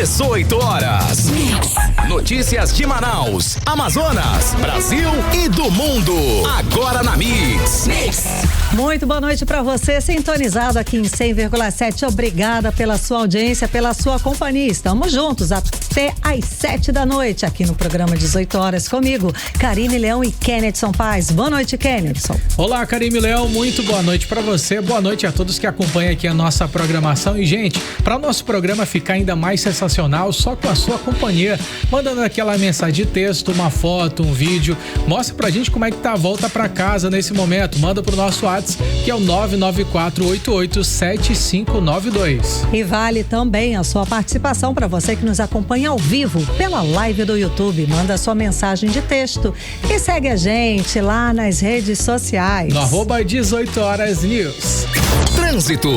18 horas. Notícias de Manaus, Amazonas, Brasil e do mundo. Agora na Mix. Muito boa noite para você, sintonizado aqui em 100,7. Obrigada pela sua audiência, pela sua companhia. Estamos juntos até às 7 da noite aqui no programa 18 horas comigo, Karine Leão e Kennedson Paz. Boa noite, Kennedson. Olá, Karine Leão, muito boa noite para você. Boa noite a todos que acompanham aqui a nossa programação. E, gente, para o nosso programa ficar ainda mais sensacional, só com a sua companhia, mandando aquela mensagem de texto, uma foto, um vídeo, mostra pra gente como é que tá a volta para casa nesse momento. Manda pro nosso WhatsApp, que é o 994887592. E vale também a sua participação para você que nos acompanha ao vivo pela live do YouTube. Manda sua mensagem de texto e segue a gente lá nas redes sociais. No @18 horas News. Trânsito.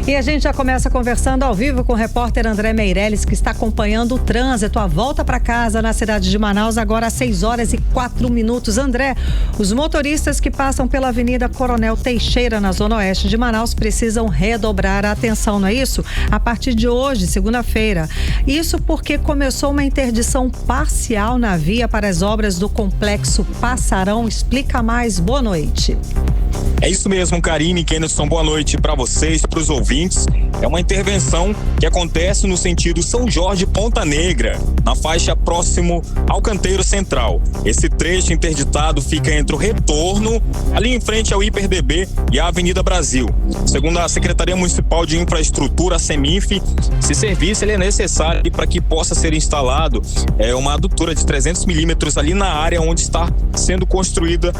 E a gente já começa conversando ao vivo com o repórter André Meirelles, que está acompanhando o trânsito, a volta para casa na cidade de Manaus, agora às 6 horas e 4 minutos. André, os motoristas que passam pela Avenida Coronel Teixeira, na zona oeste de Manaus, precisam redobrar a atenção, não é isso? A partir de hoje, segunda-feira. Isso porque começou uma interdição parcial na via para as obras do Complexo Passarão. Explica mais, boa noite. É isso mesmo, Karine e Kennedson, boa noite para vocês, para os ouvintes. É uma intervenção que acontece no sentido São Jorge-Ponta Negra, na faixa próximo ao Canteiro Central. Esse trecho interditado fica entre o retorno, ali em frente ao IperDB, e a Avenida Brasil. Segundo a Secretaria Municipal de Infraestrutura, a CEMINF, esse serviço ele é necessário para que possa ser instalado uma adutora de 300 milímetros ali na área onde está sendo construído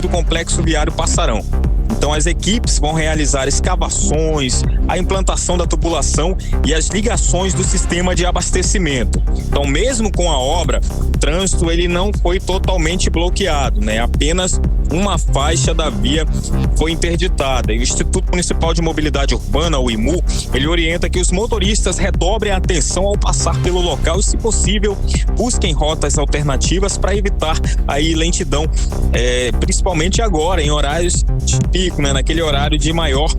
o Complexo Viário Passarão. Então as equipes vão realizar escavações, a implantação da tubulação e as ligações do sistema de abastecimento. Então, mesmo com a obra, o trânsito ele não foi totalmente bloqueado, né? Apenas uma faixa da via foi interditada. E o Instituto Municipal de Mobilidade Urbana, o IMU, ele orienta que os motoristas redobrem a atenção ao passar pelo local e, se possível, busquem rotas alternativas para evitar aí lentidão, principalmente agora, em horários de pico, né? Naquele horário de maior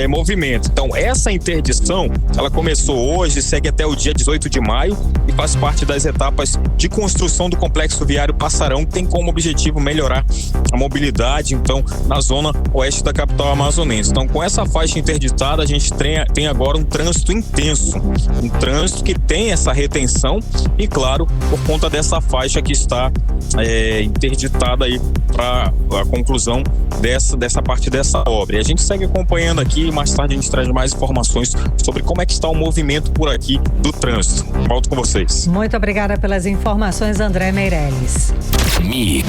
movimento. Então, essa interdição, ela começou hoje, segue até o dia 18 de maio e faz parte das etapas de construção do Complexo Viário Passarão, que tem como objetivo melhorar a mobilidade, então, na zona oeste da capital amazonense. Então, com essa faixa interditada, a gente tem agora um trânsito intenso, um trânsito que tem essa retenção e, claro, por conta dessa faixa que está interditada aí para a conclusão dessa parte dessa obra. E a gente segue acompanhando aqui e mais tarde a gente traz mais informações sobre como é que está o movimento por aqui do trânsito. Volto com vocês. Muito obrigada pelas informações, André Meirelles. Mix.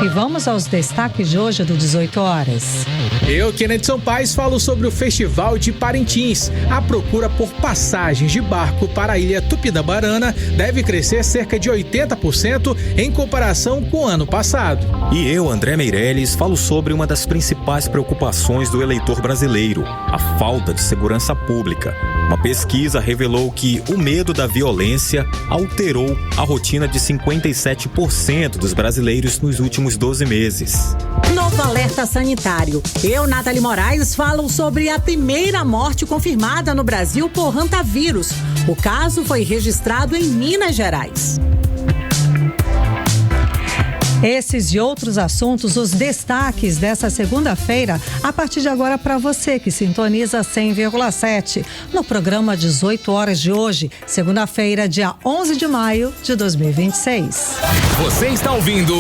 E vamos aos destaques de hoje do 18 horas. Eu, Kennedson Paz, falo sobre o Festival de Parintins. A procura por passagens de barco para a ilha Tupidabarana deve crescer cerca de 80% em comparação com o ano passado. E eu, André Meirelles, falo sobre uma das principais preocupações do eleitor brasileiro, a falta de segurança pública. Uma pesquisa revelou que o medo da violência alterou a rotina de 57% dos brasileiros nos últimos 12 meses. Novo alerta sanitário. Eu, Nathalie Moraes, falo sobre a primeira morte confirmada no Brasil por hantavírus. O caso foi registrado em Minas Gerais. Esses e outros assuntos, os destaques dessa segunda-feira, a partir de agora para você que sintoniza 100,7 no programa 18 horas de hoje, segunda-feira, dia 11 de maio de 2026. Você está ouvindo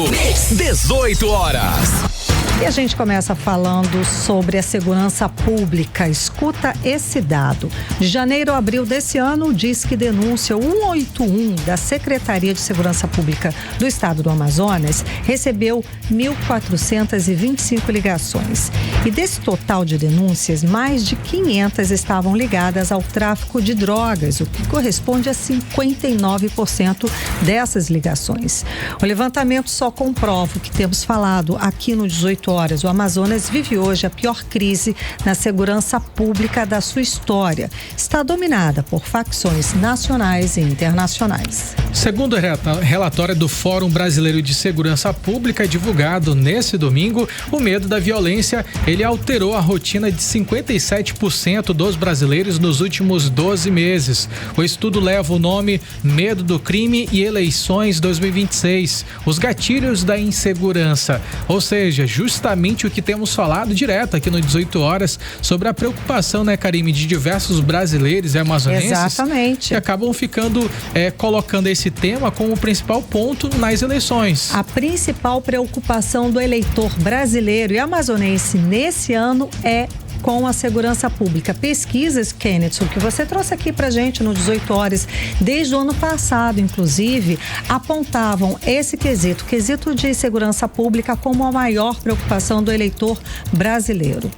18 horas. E a gente começa falando sobre a segurança pública. Escuta esse dado. De janeiro a abril desse ano, o Disque Denúncia 181 da Secretaria de Segurança Pública do Estado do Amazonas recebeu 1.425 ligações. E desse total de denúncias, mais de 500 estavam ligadas ao tráfico de drogas, o que corresponde a 59% dessas ligações. O levantamento só comprova o que temos falado aqui no 18 vitórias. O Amazonas vive hoje a pior crise na segurança pública da sua história. Está dominada por facções nacionais e internacionais. Segundo o relatório do Fórum Brasileiro de Segurança Pública, divulgado nesse domingo, o medo da violência, ele alterou a rotina de 57% dos brasileiros nos últimos 12 meses. O estudo leva o nome Medo do Crime e Eleições 2026, os gatilhos da insegurança. Ou seja, justamente o que temos falado direto aqui no 18 horas sobre a preocupação, né, Karime, de diversos brasileiros e amazonenses. Exatamente. Que acabam ficando colocando esse tema como o principal ponto nas eleições. A principal preocupação do eleitor brasileiro e amazonense nesse ano é com a segurança pública. Pesquisas, Kenneth, que você trouxe aqui pra gente no 18 horas, desde o ano passado, inclusive, apontavam esse quesito de segurança pública como a maior preocupação do eleitor brasileiro.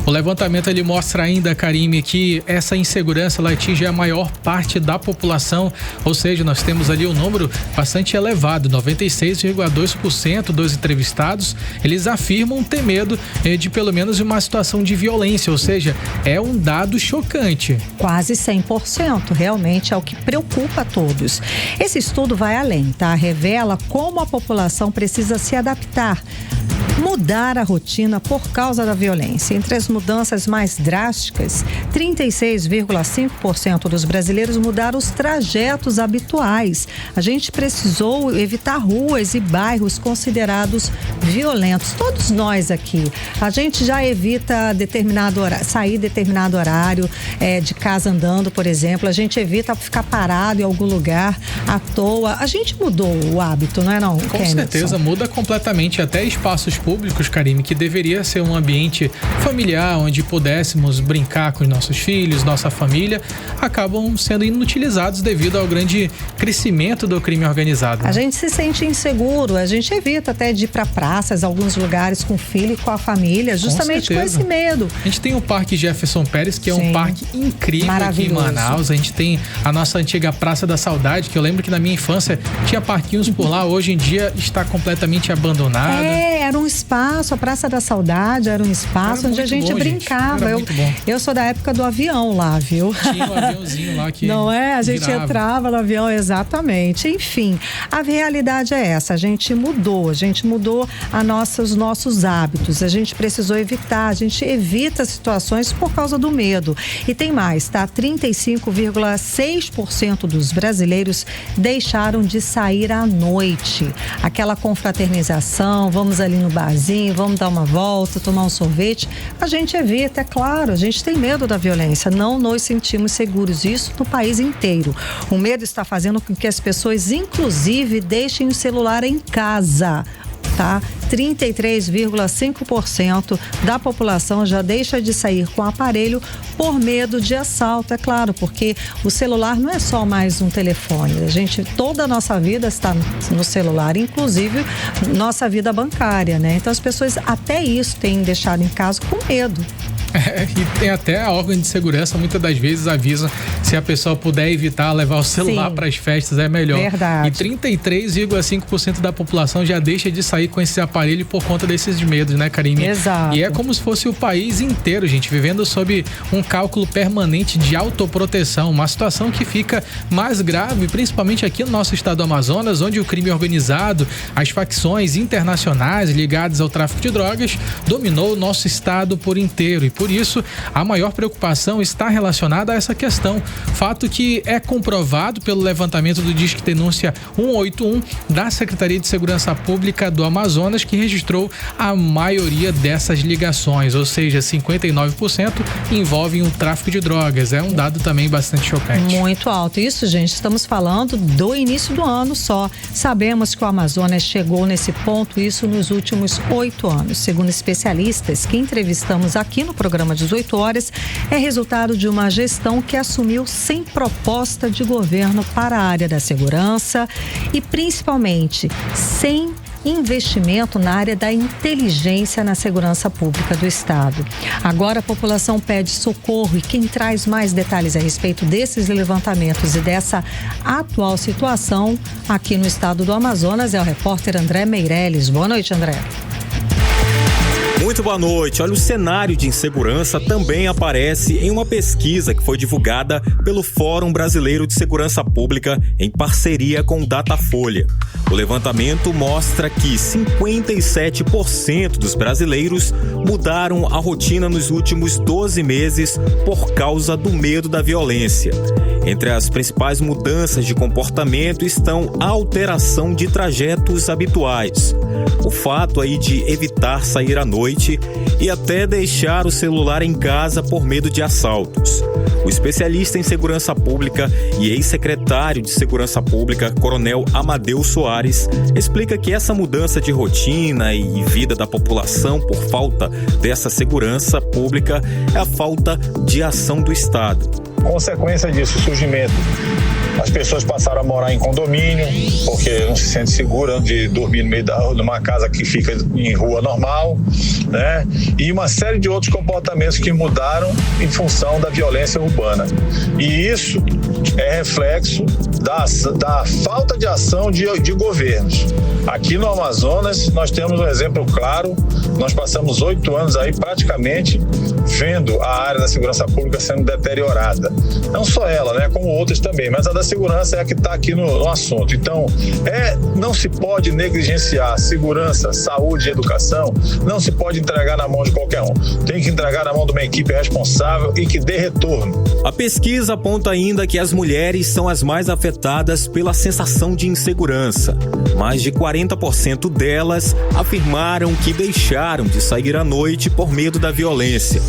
O levantamento ele mostra ainda, Karime, que essa insegurança ela atinge a maior parte da população, ou seja, nós temos ali um número bastante elevado, 96,2% dos entrevistados, eles afirmam ter medo de pelo menos uma situação de violência, ou seja, é um dado chocante. Quase 100%, realmente é o que preocupa a todos. Esse estudo vai além, tá? Revela como a população precisa se adaptar, mudar a rotina por causa da violência. Entre as mudanças mais drásticas, 36,5% dos brasileiros mudaram os trajetos habituais. A gente precisou evitar ruas e bairros considerados violentos. Todos nós aqui. A gente já evita sair determinado horário de casa andando, por exemplo. A gente evita ficar parado em algum lugar à toa. A gente mudou o hábito, não é não? Com certeza, muda completamente. Até espaços públicos, Karime, que deveria ser um ambiente familiar, onde pudéssemos brincar com os nossos filhos, nossa família, acabam sendo inutilizados devido ao grande crescimento do crime organizado. A gente se sente inseguro, a gente evita até de ir para praças, alguns lugares com o filho e com a família, justamente com esse medo. A gente tem o Parque Jefferson Pérez, que é um parque incrível aqui em Manaus. A gente tem a nossa antiga Praça da Saudade, que eu lembro que na minha infância tinha parquinhos por lá, hoje em dia está completamente abandonada. Era um espaço, a Praça da Saudade era um espaço onde a gente brincava. Eu sou da época do avião lá, viu? Tinha um aviãozinho lá que não é? A gente entrava no avião, exatamente. Enfim, a realidade é essa, a gente mudou os nossos hábitos, a gente precisou evitar, a gente evita situações por causa do medo. E tem mais, tá? 35,6% dos brasileiros deixaram de sair à noite. Aquela confraternização, vamos ali no barzinho, vamos dar uma volta, tomar um sorvete. A gente evita, é claro, a gente tem medo da violência, não nos sentimos seguros, isso no país inteiro. O medo está fazendo com que as pessoas, inclusive, deixem o celular em casa. Tá? 33,5% da população já deixa de sair com o aparelho por medo de assalto, é claro, porque o celular não é só mais um telefone. Toda a nossa vida está no celular, inclusive nossa vida bancária, né? Então as pessoas até isso têm deixado em casa com medo. E tem até a órgão de segurança, muitas das vezes avisa se a pessoa puder evitar levar o celular para as festas, é melhor. Verdade. E 33,5% da população já deixa de sair com esse aparelho por conta desses medos, né, Karime? Exato. E é como se fosse o país inteiro, gente, vivendo sob um cálculo permanente de autoproteção, uma situação que fica mais grave, principalmente aqui no nosso estado do Amazonas, onde o crime organizado, as facções internacionais ligadas ao tráfico de drogas, dominou o nosso estado por inteiro. E por isso, a maior preocupação está relacionada a essa questão. Fato que é comprovado pelo levantamento do Disque Denúncia 181 da Secretaria de Segurança Pública do Amazonas, que registrou a maioria dessas ligações, ou seja, 59% envolvem o tráfico de drogas. É um dado também bastante chocante. Muito alto. Isso, gente, estamos falando do início do ano só. Sabemos que o Amazonas chegou nesse ponto, isso nos últimos 8 anos. Segundo especialistas que entrevistamos aqui no programa 18 horas, é resultado de uma gestão que assumiu sem proposta de governo para a área da segurança e principalmente sem investimento na área da inteligência na segurança pública do estado. Agora a população pede socorro e quem traz mais detalhes a respeito desses levantamentos e dessa atual situação aqui no estado do Amazonas é o repórter André Meirelles. Boa noite, André. Muito boa noite. Olha, o cenário de insegurança também aparece em uma pesquisa que foi divulgada pelo Fórum Brasileiro de Segurança Pública em parceria com o Datafolha. O levantamento mostra que 57% dos brasileiros mudaram a rotina nos últimos 12 meses por causa do medo da violência. Entre as principais mudanças de comportamento estão a alteração de trajetos habituais, o fato aí de evitar sair à noite e até deixar o celular em casa por medo de assaltos. O especialista em segurança pública e ex-secretário de Segurança Pública, Coronel Amadeu Soares, explica que essa mudança de rotina e vida da população por falta dessa segurança pública é a falta de ação do Estado. Consequência disso, o surgimento. As pessoas passaram a morar em condomínio, porque não se sente segura de dormir no meio numa casa que fica em rua normal, né? E uma série de outros comportamentos que mudaram em função da violência urbana. E isso é reflexo da falta de ação de governos. Aqui no Amazonas, nós temos um exemplo claro. Nós passamos 8 anos aí praticamente vendo a área da segurança pública sendo deteriorada. Não só ela, né, como outras também, mas a da segurança é a que está aqui no assunto. Então, não se pode negligenciar segurança, saúde e educação, não se pode entregar na mão de qualquer um. Tem que entregar na mão de uma equipe responsável e que dê retorno. A pesquisa aponta ainda que as mulheres são as mais afetadas pela sensação de insegurança. Mais de 40% delas afirmaram que deixaram de sair à noite por medo da violência.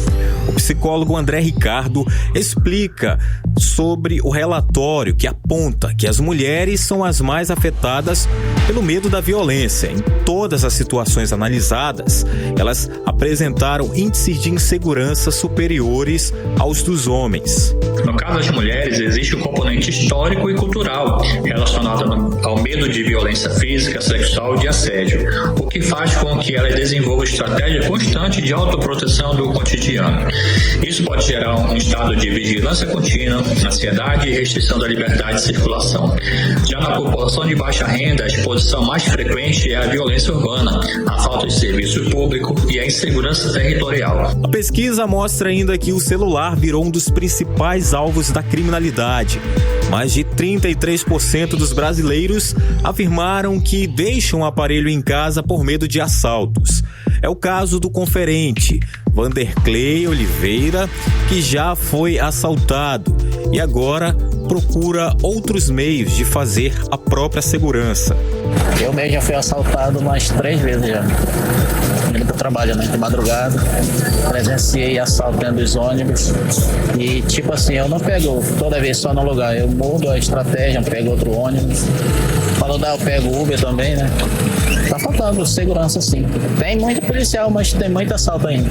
O psicólogo André Ricardo explica sobre o relatório que aponta que as mulheres são as mais afetadas pelo medo da violência. Em todas as situações analisadas, elas apresentaram índices de insegurança superiores aos dos homens. No caso das mulheres, existe um componente histórico e cultural relacionado ao medo de violência física, sexual e de assédio, o que faz com que elas desenvolvam estratégia constante de autoproteção do cotidiano. Isso pode gerar um estado de vigilância contínua, ansiedade e restrição da liberdade de circulação. Já na população de baixa renda, a exposição mais frequente é a violência urbana, a falta de serviço público e a insegurança territorial. A pesquisa mostra ainda que o celular virou um dos principais alvos da criminalidade. Mais de 33% dos brasileiros afirmaram que deixam o aparelho em casa por medo de assaltos. É o caso do conferente Vanderclei Oliveira, que já foi assaltado e agora procura outros meios de fazer a própria segurança. Eu mesmo já fui assaltado umas 3 vezes já. Eu trabalho, né, de madrugada, presenciei assalto dentro dos ônibus e, tipo assim, eu não pego toda vez só no lugar, eu mudo a estratégia, pego outro ônibus. Falou, eu pego Uber também, né? Tá faltando segurança, sim. Tem muito policial, mas tem muito assalto ainda.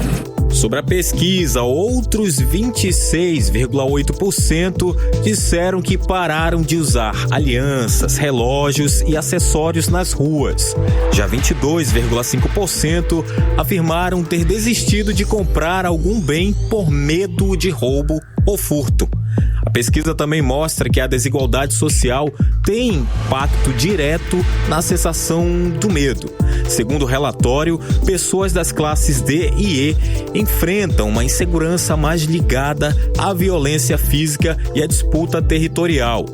Sobre a pesquisa, outros 26,8% disseram que pararam de usar alianças, relógios e acessórios nas ruas. Já 22,5% afirmaram ter desistido de comprar algum bem por medo de roubo ou furto. A pesquisa também mostra que a desigualdade social tem impacto direto na sensação do medo. Segundo o relatório, pessoas das classes D e E enfrentam uma insegurança mais ligada à violência física e à disputa territorial.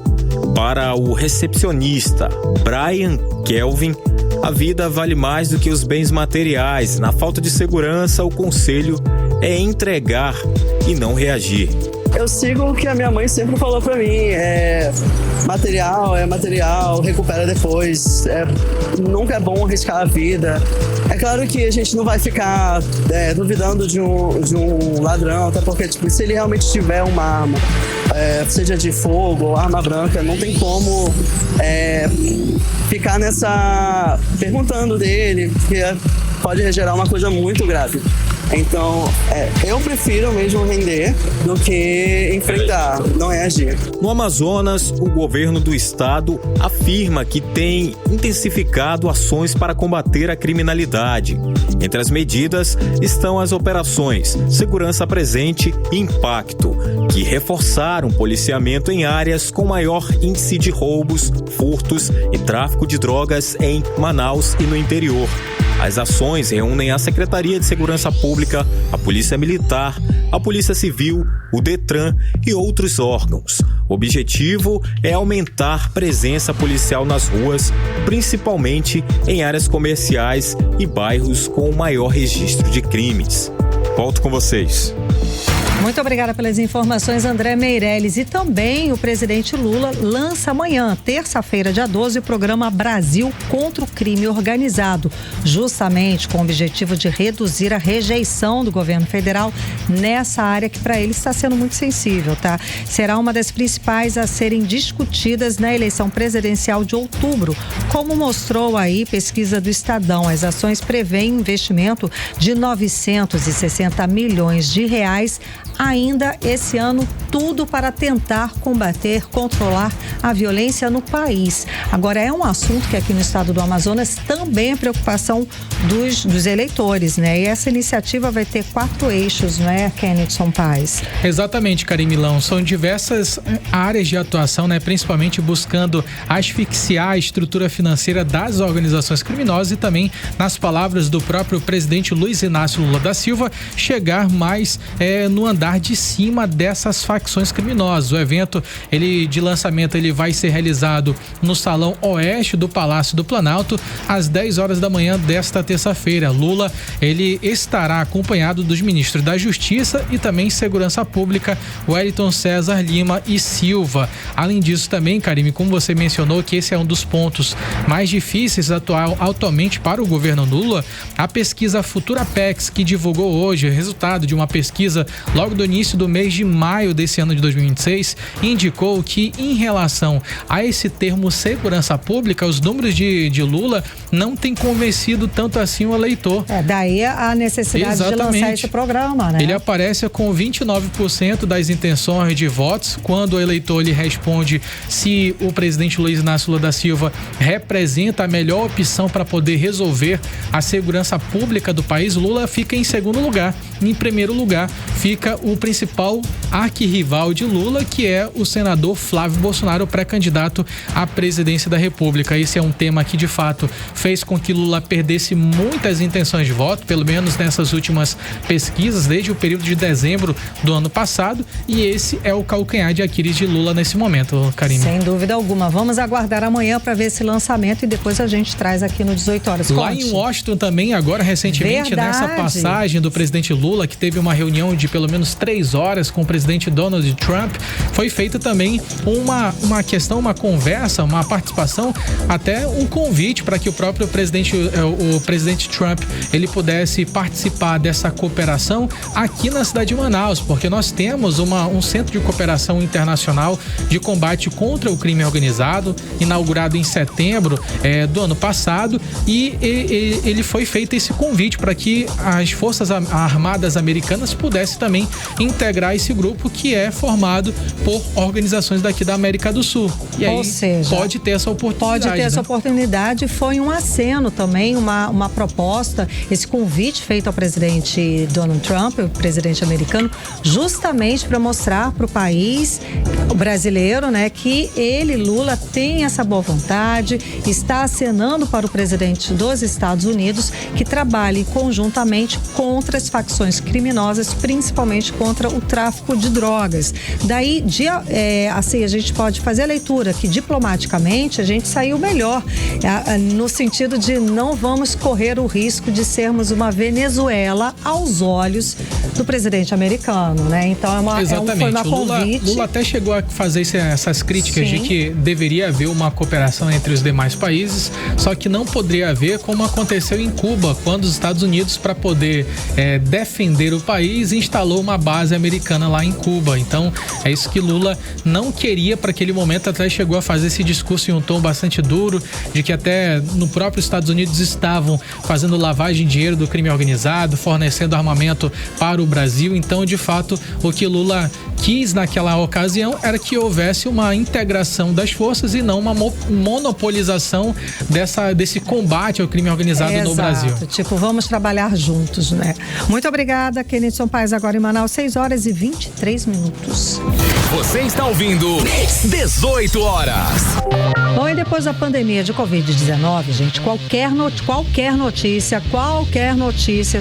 Para o recepcionista Brian Kelvin, a vida vale mais do que os bens materiais. Na falta de segurança, o conselho é entregar e não reagir. Eu sigo o que a minha mãe sempre falou pra mim, material, recupera depois, nunca é bom arriscar a vida. É claro que a gente não vai ficar duvidando de um ladrão, até porque se ele realmente tiver uma arma, seja de fogo ou arma branca, não tem como ficar perguntando dele, porque pode gerar uma coisa muito grave. Então, eu prefiro mesmo render do que enfrentar, não reagir. No Amazonas, o governo do estado afirma que tem intensificado ações para combater a criminalidade. Entre as medidas estão as operações Segurança Presente e Impacto, que reforçaram o policiamento em áreas com maior índice de roubos, furtos e tráfico de drogas em Manaus e no interior. As ações reúnem a Secretaria de Segurança Pública, a Polícia Militar, a Polícia Civil, o Detran e outros órgãos. O objetivo é aumentar presença policial nas ruas, principalmente em áreas comerciais e bairros com maior registro de crimes. Volto com vocês. Muito obrigada pelas informações, André Meirelles. E também o presidente Lula lança amanhã, terça-feira, dia 12, o programa Brasil contra o Crime Organizado, justamente com o objetivo de reduzir a rejeição do governo federal nessa área que para ele está sendo muito sensível, tá? Será uma das principais a serem discutidas na eleição presidencial de outubro. Como mostrou aí pesquisa do Estadão, as ações prevêem investimento de 960 milhões de reais ainda esse ano, tudo para tentar combater, controlar a violência no país. Agora, é um assunto que aqui no estado do Amazonas também é preocupação dos eleitores, né? E essa iniciativa vai ter 4 eixos, não é, Kenedson Paes? Exatamente, Karim Milão. São diversas áreas de atuação, né? Principalmente buscando asfixiar a estrutura financeira das organizações criminosas e também, nas palavras do próprio presidente Luiz Inácio Lula da Silva, chegar mais no andar de cima dessas facções criminosas. O evento de lançamento vai ser realizado no Salão Oeste do Palácio do Planalto às 10 horas da manhã desta terça-feira. Lula estará acompanhado dos ministros da Justiça e também Segurança Pública, Wellington César Lima e Silva. Além disso também, Karim, como você mencionou que esse é um dos pontos mais difíceis atualmente para o governo Lula, a pesquisa Futura PEX, que divulgou hoje o resultado de uma pesquisa logo do início do mês de maio desse ano de 2026, indicou que em relação a esse termo segurança pública, os números de Lula não têm convencido tanto assim o eleitor. Daí a necessidade Exatamente. De lançar esse programa, né? Ele aparece com 29% das intenções de votos, quando o eleitor lhe responde se o presidente Luiz Inácio Lula da Silva representa a melhor opção para poder resolver a segurança pública do país. Lula fica em segundo lugar. Em primeiro lugar fica o principal arquirrival de Lula, que é o senador Flávio Bolsonaro, pré-candidato à presidência da República. Esse é um tema que, de fato, fez com que Lula perdesse muitas intenções de voto, pelo menos nessas últimas pesquisas, desde o período de dezembro do ano passado, e esse é o calcanhar de Aquiles de Lula nesse momento, Karine. Sem dúvida alguma. Vamos aguardar amanhã para ver esse lançamento e depois a gente traz aqui no 18 horas. Lá em Washington também, agora recentemente, nessa passagem do presidente Lula, que teve uma reunião de pelo menos 3 horas com o presidente Donald Trump, foi feita também uma questão, uma conversa, uma participação, até um convite para que o próprio presidente Trump, ele pudesse participar dessa cooperação aqui na cidade de Manaus, porque nós temos um centro de cooperação internacional de combate contra o crime organizado, inaugurado em setembro do ano passado, e ele foi feito esse convite para que as Forças Armadas americanas pudessem também integrar esse grupo, que é formado por organizações daqui da América do Sul. E aí, pode ter essa oportunidade. Pode ter essa oportunidade. Foi um aceno também, uma proposta, esse convite feito ao presidente Donald Trump, o presidente americano, justamente para mostrar para o país, o brasileiro, né, que ele, Lula, tem essa boa vontade, está acenando para o presidente dos Estados Unidos que trabalhe conjuntamente contra as facções criminosas, principalmente contra o tráfico de drogas. Daí, assim, a gente pode fazer a leitura que diplomaticamente a gente saiu melhor, no sentido de não vamos correr o risco de sermos uma Venezuela aos olhos do presidente americano, né? Então foi uma convite. Lula até chegou a fazer essas críticas de que deveria haver uma cooperação entre os demais países, só que não poderia haver como aconteceu em Cuba, quando os Estados Unidos, para poder defender o país, instalou uma base americana lá em Cuba. Então é isso que Lula não queria para aquele momento, até chegou a fazer esse discurso em um tom bastante duro, de que até no próprio Estados Unidos estavam fazendo lavagem de dinheiro do crime organizado, fornecendo armamento para o Brasil. Então, de fato, o que Lula quis naquela ocasião era que houvesse uma integração das forças e não uma monopolização desse combate ao crime organizado no Brasil. Tipo, vamos trabalhar juntos, né? Muito obrigada, Kenedson Paes, agora em Manaus, 6 horas e 23 minutos. juntos. Você está ouvindo 18 horas. Bom, e depois da pandemia de Covid-19, gente, qualquer notícia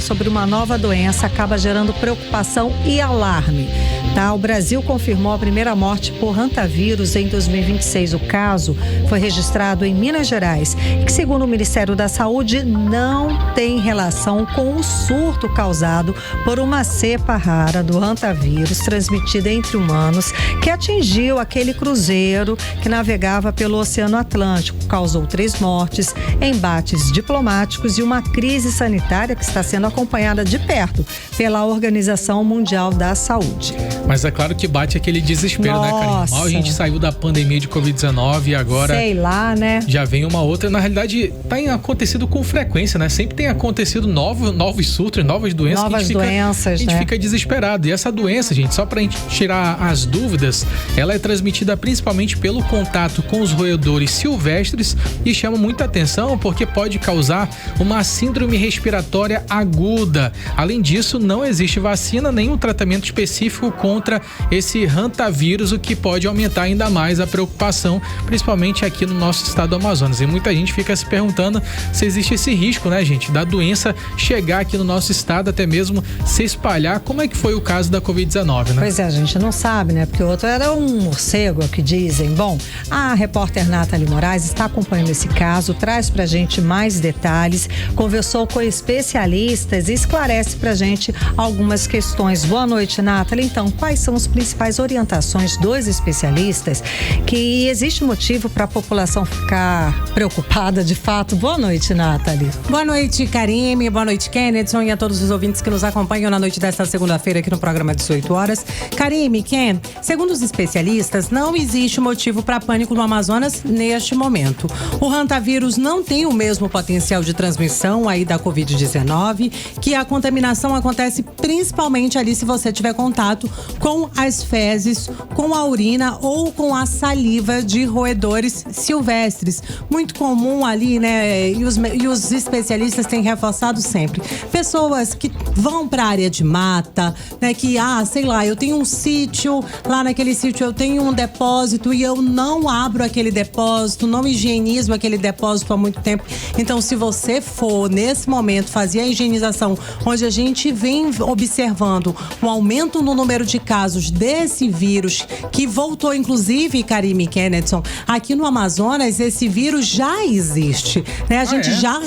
sobre uma nova doença acaba gerando preocupação e alarme. Tá? O Brasil confirmou a primeira morte por hantavírus em 2026. O caso foi registrado em Minas Gerais e que, segundo o Ministério da Saúde, não tem relação com o surto causado por uma cepa rara do hantavírus transmitida entre humanos que atingiu aquele cruzeiro que navegava pelo Oceano Atlântico. Causou 3 mortes, embates diplomáticos e uma crise sanitária que está sendo acompanhada de perto pela Organização Mundial da Saúde. Mas é claro que bate aquele desespero, né, Karine? Mal a gente saiu da pandemia de Covid-19 e agora... Sei lá, né? Já vem uma outra. Na realidade, tem acontecido com frequência, né? Sempre tem acontecido novos surtos, novas doenças. A gente fica desesperado. E essa doença, gente, só pra gente tirar as dúvidas, ela é transmitida principalmente pelo contato com os roedores silvestres e chama muita atenção porque pode causar uma síndrome respiratória aguda. Além disso, não existe vacina nem um tratamento específico contra esse hantavírus, o que pode aumentar ainda mais a preocupação, principalmente aqui no nosso estado do Amazonas. E muita gente fica se perguntando se existe esse risco, né, gente, da doença chegar aqui no nosso estado, até mesmo se espalhar. Como é que foi o caso da Covid-19, né? Pois é, a gente não sabe, né? Porque o outro era um morcego, é o que dizem. Bom, a repórter Nathalie Moraes está acompanhando esse caso, traz pra gente mais detalhes, conversou com especialistas e esclarece pra gente algumas questões. Boa noite, Nathalie. Então, quais são as principais orientações dos especialistas que existe motivo para a população ficar preocupada de fato? Boa noite, Nathalie. Boa noite, Karime. Boa noite, Kennedson, e a todos os ouvintes que nos acompanham na noite desta segunda-feira aqui no programa 18 horas. Karime, Ken, segundo os especialistas, não existe motivo para pânico no Amazonas neste momento. O hantavírus não tem o mesmo potencial de transmissão aí da Covid-19, que a contaminação acontece principalmente ali se você tiver contato com as fezes, com a urina ou com a saliva de roedores silvestres. Muito comum ali, né? E os especialistas têm reforçado sempre. Pessoas que vão para a área de mata, né? Que, sei lá, eu tenho um sítio, lá naquele sítio eu tenho um depósito e eu não abro aquele depósito, não higienizo aquele depósito há muito tempo. Então, se você for, nesse momento, fazer a higienização, onde a gente vem observando um aumento no número de casos desse vírus, que voltou, inclusive, Karime e Kennedson, aqui no Amazonas, esse vírus já existe, né? A gente já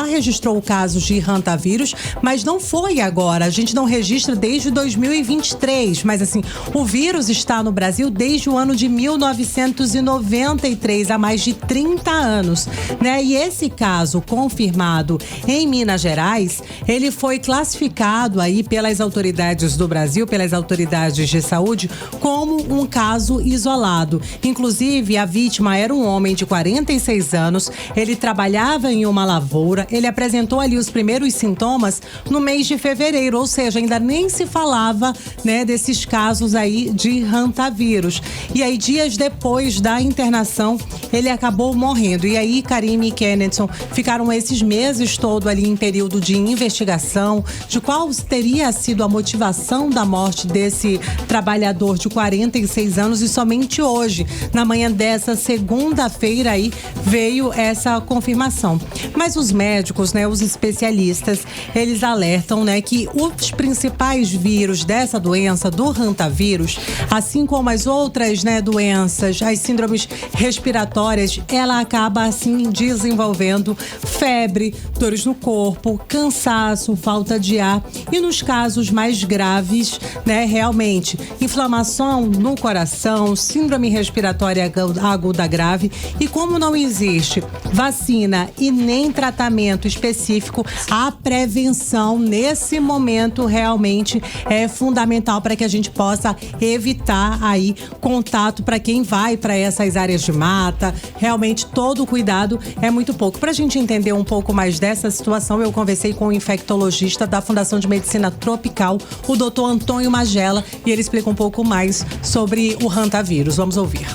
registrou casos de hantavírus, mas não foi agora. A gente não registra desde 2023, mas assim, o vírus está no Brasil desde o ano de 1993, há mais de 30 anos, né? E esse caso confirmado em Minas Gerais, ele foi classificado aí pelas autoridades do Brasil, pelas autoridades de saúde, como um caso isolado. Inclusive, a vítima era um homem de 46 anos, ele trabalhava em uma lavoura, ele apresentou ali os primeiros sintomas no mês de fevereiro, ou seja, ainda nem se falava, né, desses casos aí de hantavírus. E aí, dias depois da internação, ele acabou morrendo. E aí, Karime e Kennedson ficaram esses meses todo ali em período de investigação de qual teria sido a motivação da morte desse trabalhador de 46 anos, e somente hoje, na manhã dessa segunda-feira aí, veio essa confirmação. Mas os médicos, né, os especialistas, eles alertam, né, que os principais vírus dessa doença, do hantavírus, assim como as outras, né, doenças, as síndromes respiratórias, ela acaba assim desenvolvendo febre, dores no corpo, cansaço, falta de ar e, nos casos mais graves, né, realmente inflamação no coração, síndrome respiratória aguda grave. E como não existe vacina e nem tratamento específico, a prevenção nesse momento realmente é fundamental para que a gente possa evitar aí contato para quem vai para essas áreas de mata. Realmente todo o cuidado é muito pouco. Para a gente entender um pouco mais dessa situação, eu conversei com o infectologista da Fundação de Medicina Tropical, o Dr. Antônio Magela, e ele explica um pouco mais sobre o hantavírus. Vamos ouvir.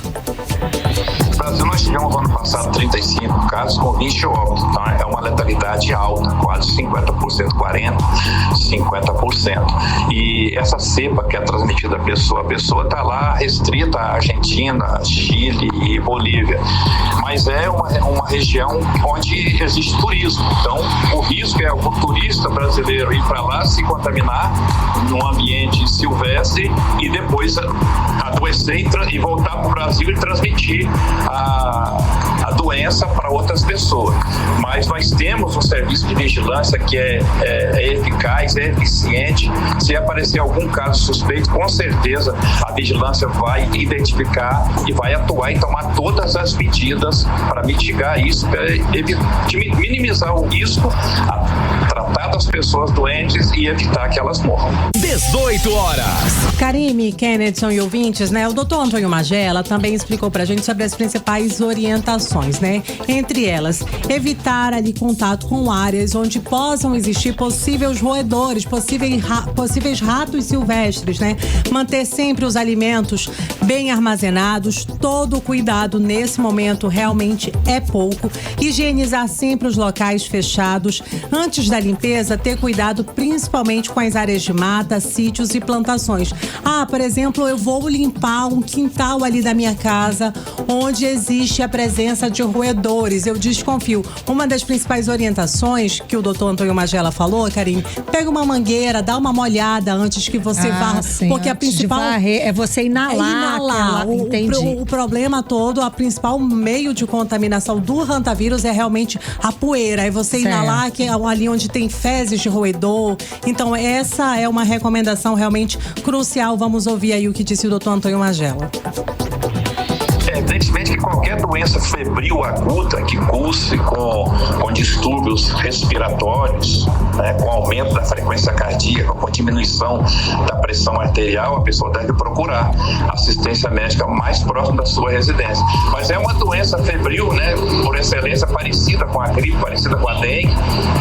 Brasil nós tivemos ano passado 35 casos com 20 óbitos, então é uma letalidade alta, quase 50%, 40%, 50%. E essa cepa que é transmitida à pessoa, a pessoa está lá restrita à Argentina, Chile e Bolívia, mas é uma região onde existe turismo, então o risco é o turista brasileiro ir para lá, se contaminar num ambiente silvestre e depois adoecer e voltar para o Brasil e transmitir a doença para outras pessoas. Mas nós temos um serviço de vigilância que é eficaz, é eficiente. Se aparecer algum caso suspeito, com certeza a vigilância vai identificar e vai atuar e tomar todas as medidas para mitigar isso, para minimizar o risco, tratar das pessoas doentes e evitar que elas morram. 18 horas. Karime, Kennedy e ouvintes, né? O doutor Antônio Magela também explicou pra gente sobre as principais orientações, né? Entre elas, evitar ali contato com áreas onde possam existir possíveis roedores, possíveis ratos silvestres, né? Manter sempre os alimentos bem armazenados, todo o cuidado nesse momento realmente é pouco. Higienizar sempre os locais fechados. Antes da limpeza, ter cuidado principalmente com as áreas de mata, sítios e plantações. Por exemplo, eu vou limpar um quintal ali da minha casa onde existe a presença de roedores. Eu desconfio. Uma das principais orientações que o doutor Antônio Magela falou, Karine, pega uma mangueira, dá uma molhada antes que você vá. Sim, porque a principal de varrer, é você inalar. Entendi. O problema todo, a principal meio de contaminação do hantavírus é realmente a poeira. É você inalar, que é ali onde tem fezes de roedor. Então, essa é uma recomendação realmente crucial. Vamos ouvir aí o que disse o doutor Antônio Magela. Evidentemente que qualquer doença febril aguda que curse com distúrbios respiratórios, né, com aumento da frequência cardíaca, com diminuição da pressão arterial, a pessoa deve procurar assistência médica mais próxima da sua residência. Mas é uma doença febril, né, por excelência, parecida com a gripe, parecida com a dengue,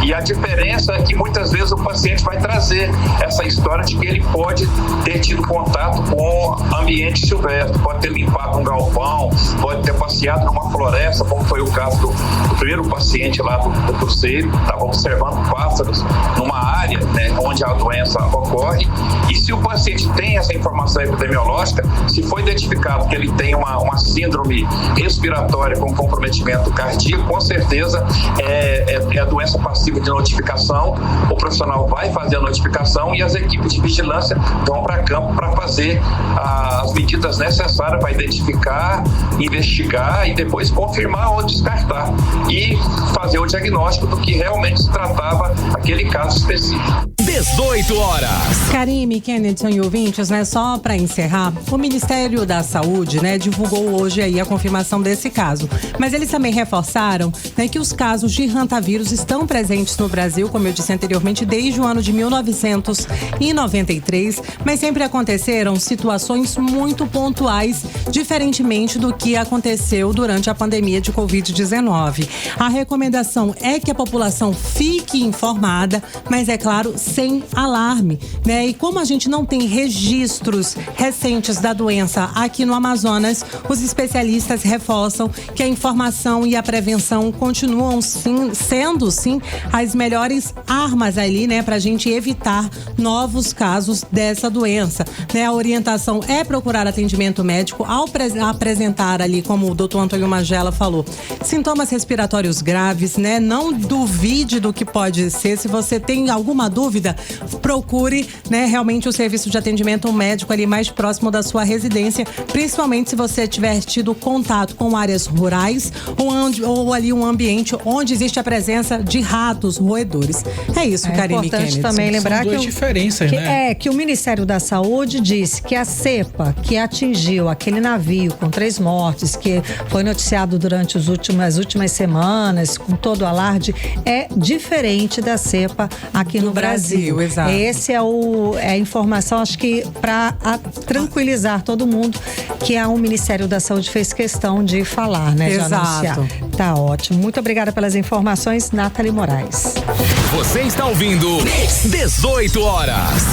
e a diferença é que muitas vezes o paciente vai trazer essa história de que ele pode ter tido contato com ambiente silvestre, pode ter limpado um galpão, pode ter passeado numa floresta, como foi o caso do primeiro paciente lá do Cruzeiro, estava observando pássaros numa área, né, onde a doença ocorre, e se o paciente tem essa informação epidemiológica, se foi identificado que ele tem uma síndrome respiratória com comprometimento cardíaco, com certeza é a doença passiva de notificação. O profissional vai fazer a notificação e as equipes de vigilância vão para campo para fazer as medidas necessárias para identificar, investigar e depois confirmar ou descartar e fazer o diagnóstico do que realmente se tratava aquele caso específico. 18 horas. Karime, Kennedy e ouvintes, né? Só para encerrar, o Ministério da Saúde, né, divulgou hoje aí a confirmação desse caso. Mas eles também reforçaram, né, que os casos de hantavírus estão presentes no Brasil, como eu disse anteriormente, desde o ano de 1993, mas sempre aconteceram situações muito pontuais, diferentemente do que aconteceu durante a pandemia de Covid-19. A recomendação é que a população fique informada, mas é claro, sem alarme, né? E como a gente não tem registros recentes da doença aqui no Amazonas, os especialistas reforçam que a informação e a prevenção continuam sendo as melhores armas ali, né, pra gente evitar novos casos dessa doença, né? A orientação é procurar atendimento médico ao apresentar ali, como o doutor Antônio Magela falou, sintomas respiratórios graves, né? Não duvide do que pode ser. Se você tem alguma dúvida, procure, né, realmente o serviço de atendimento médico ali mais próximo da sua residência, principalmente se você tiver tido contato com áreas rurais ou ali um ambiente onde existe a presença de ratos, roedores. É isso, Karime, Kennedy. É importante também lembrar que o Ministério da Saúde disse que a cepa que atingiu aquele navio com 3 mortes, que foi noticiado durante as últimas semanas, com todo o alarde, é diferente da cepa aqui no Brasil. Exato. Esse é a informação, acho que para tranquilizar todo mundo, que o Ministério da Saúde fez questão de falar, né? Exato. De anunciar. Tá ótimo. Muito obrigada pelas informações, Nathalie Moraes. Você está ouvindo 18 horas.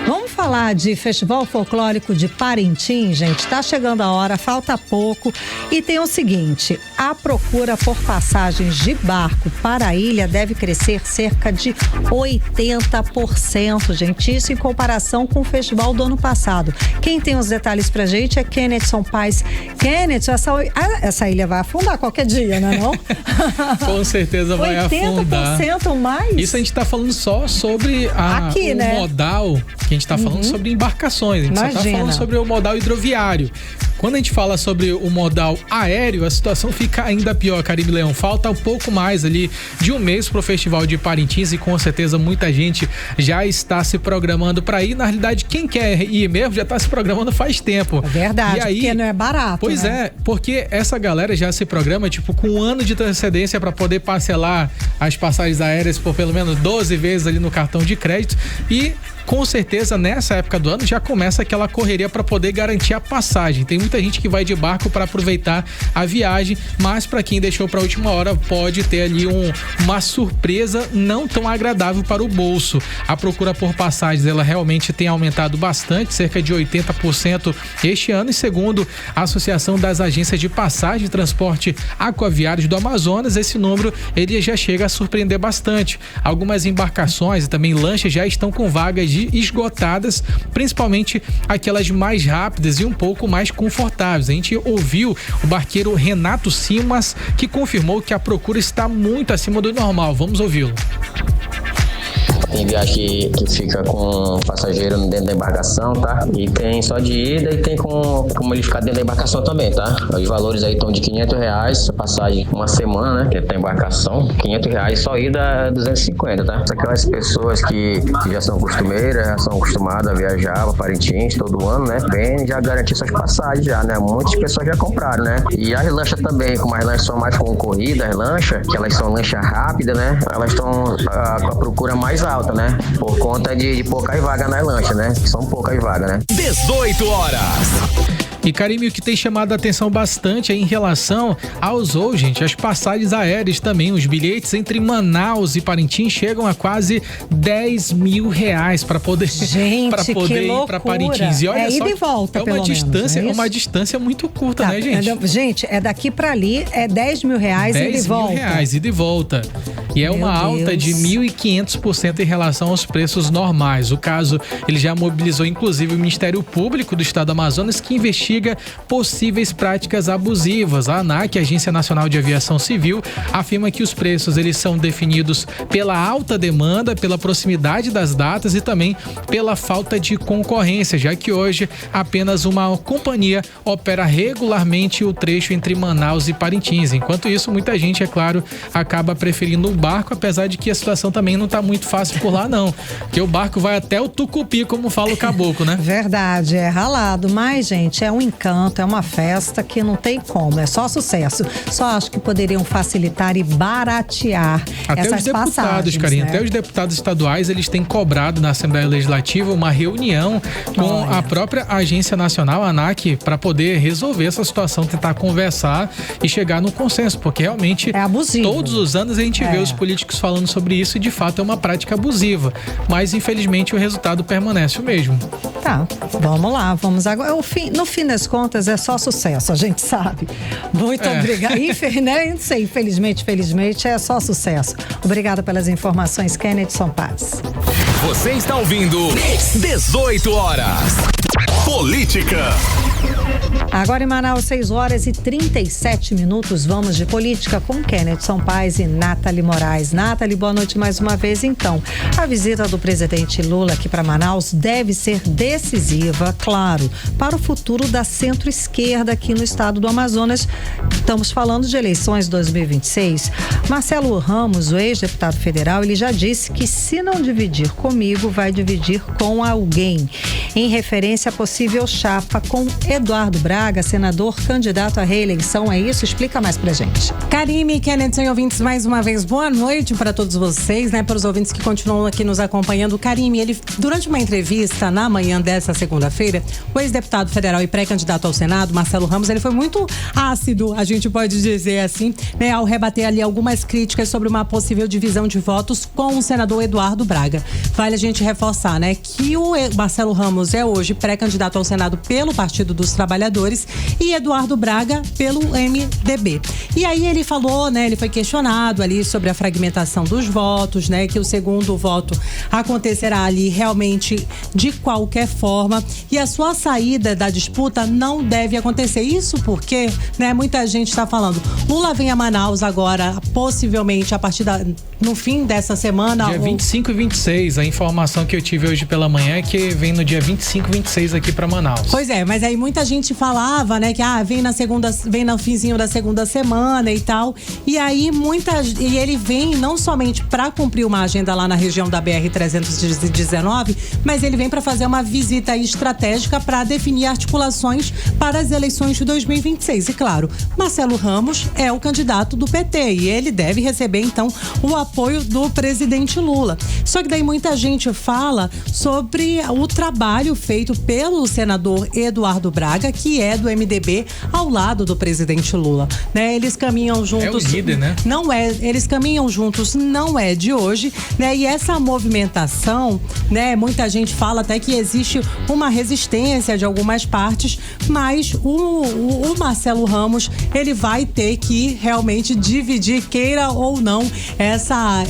Vamos falar falar de Festival Folclórico de Parintins, gente, tá chegando a hora, falta pouco. E tem o seguinte, a procura por passagens de barco para a ilha deve crescer cerca de 80%, gente. Isso em comparação com o festival do ano passado. Quem tem os detalhes pra gente é Kennethson Paes. Kenneth, essa ilha vai afundar qualquer dia, né, não? Com certeza vai afundar. 80% mais? Isso a gente tá falando só sobre o modal, que a gente tá falando sobre embarcações. A gente só tá falando sobre o modal hidroviário. Quando a gente fala sobre o modal aéreo, a situação fica ainda pior, Karime Leão. Falta um pouco mais ali de um mês pro Festival de Parintins e com certeza muita gente já está se programando para ir. Na realidade, quem quer ir mesmo já está se programando faz tempo. É verdade, e aí, porque não é barato. Pois né? é, porque essa galera já se programa com um ano de antecedência para poder parcelar as passagens aéreas por pelo menos 12 vezes ali no cartão de crédito e com certeza nessa época do ano já começa aquela correria para poder garantir a passagem. Tem muita gente que vai de barco para aproveitar a viagem, mas para quem deixou para a última hora pode ter ali uma surpresa não tão agradável para o bolso. A procura por passagens ela realmente tem aumentado bastante, cerca de 80% este ano, e segundo a Associação das Agências de Passagem e Transporte Aquaviários do Amazonas, esse número ele já chega a surpreender bastante. Algumas embarcações e também lanchas já estão com vagas esgotadas, principalmente aquelas mais rápidas e um pouco mais confortáveis. A gente ouviu o barqueiro Renato Simas, que confirmou que a procura está muito acima do normal. Vamos ouvi-lo. Tem viagem que fica com passageiro dentro da embarcação, tá? E tem só de ida e tem como ele ficar dentro da embarcação também, tá? Os valores aí estão de R$500, passagem uma semana, né? Dentro da embarcação, R$500, só ida 250, tá? Aquelas pessoas que já são costumeiras, já são acostumadas a viajar para Parintins todo ano, né? Bem, já garantir suas passagens já, né? Muitas pessoas já compraram, né? E as lanchas também, como as lanchas são mais concorridas, as lanchas, que elas são lanchas rápidas, né? Elas estão com a procura mais alta, né? Por conta de poucas vagas nas lanchas, né? São poucas vagas, né? 18 horas. E Karime, o que tem chamado a atenção bastante é em relação aos voos, gente, as passagens aéreas também. Os bilhetes entre Manaus e Parintins chegam a quase R$10 mil para poder, ir para Parintins. E olha ida só, e volta, é uma é distância muito curta, né, gente? Gente, é daqui para ali, é R$10 mil ida e volta. R$10 ida e volta. E é uma alta de 1.500% em relação aos preços normais. O caso, ele já mobilizou inclusive o Ministério Público do Estado do Amazonas, que investiga possíveis práticas abusivas. A ANAC, a Agência Nacional de Aviação Civil, afirma que os preços eles são definidos pela alta demanda, pela proximidade das datas e também pela falta de concorrência, já que hoje apenas uma companhia opera regularmente o trecho entre Manaus e Parintins. Enquanto isso, muita gente, é claro, acaba preferindo o barco, apesar de que a situação também não está muito fácil por lá, não. Porque o barco vai até o Tucupi, como fala o caboclo, né? Verdade, é ralado. Mas, gente, é um encanto, é uma festa que não tem como, é só sucesso. Só acho que poderiam facilitar e baratear até essas os deputados, passagens, Karine, né? até os deputados estaduais, eles têm cobrado na Assembleia Legislativa uma reunião com a própria Agência Nacional, a ANAC, para poder resolver essa situação, tentar conversar e chegar no consenso, porque realmente é abusivo. Todos os anos a gente vê os políticos falando sobre isso e de fato é uma prática abusiva, mas infelizmente o resultado permanece o mesmo. Tá, vamos lá, vamos agora. No fim das contas é só sucesso, a gente sabe. Muito obrigada. Infelizmente, felizmente é só sucesso. Obrigada pelas informações, Kennethson Paes. Você está ouvindo 18 horas. Política. Agora em Manaus, 6h37. Vamos de política com Kennethson Paes e Nathalie Moraes. Nathalie, boa noite mais uma vez. Então, a visita do presidente Lula aqui para Manaus deve ser decisiva, claro, para o futuro da centro-esquerda aqui no estado do Amazonas. Estamos falando de eleições 2026. Marcelo Ramos, o ex-deputado federal, ele já disse que se não dividir comigo, vai dividir com alguém, em referência à possível chapa com Eduardo Eduardo Braga, senador candidato à reeleição, é isso? Explica mais pra gente. Karime, Kenneth e ouvintes, mais uma vez, boa noite para todos vocês, né? Para os ouvintes que continuam aqui nos acompanhando. Karime, ele, durante uma entrevista na manhã dessa segunda-feira, o ex-deputado federal e pré-candidato ao Senado, Marcelo Ramos, ele foi muito ácido, a gente pode dizer assim, né? Ao rebater ali algumas críticas sobre uma possível divisão de votos com o senador Eduardo Braga. Vale a gente reforçar, né? Que o Marcelo Ramos é hoje pré-candidato ao Senado pelo Partido dos Trabalhadores e Eduardo Braga pelo MDB. E aí ele falou, né? Ele foi questionado ali sobre a fragmentação dos votos, né? Que o segundo voto acontecerá ali realmente de qualquer forma e a sua saída da disputa não deve acontecer. Isso porque, né? Muita gente está falando, Lula vem a Manaus agora, possivelmente a partir no fim dessa semana. Dia 25 e 26, a informação que eu tive hoje pela manhã é que vem no dia 25 e 26 aqui para Manaus. Pois é, mas aí muita gente falava, né, que vem no finzinho da segunda semana e tal. E aí e ele vem não somente para cumprir uma agenda lá na região da BR-319, mas ele vem para fazer uma visita estratégica para definir articulações para as eleições de 2026. E claro, Marcelo Ramos é o candidato do PT e ele deve receber então o apoio do presidente Lula. Só que daí muita gente fala sobre o trabalho feito pelo senador Eduardo Braga, que é do MDB, ao lado do presidente Lula, né? Eles caminham juntos. É o líder, né? Eles caminham juntos, não é de hoje, né? E essa movimentação, né? Muita gente fala até que existe uma resistência de algumas partes, mas o Marcelo Ramos, ele vai ter que realmente dividir, queira ou não, essa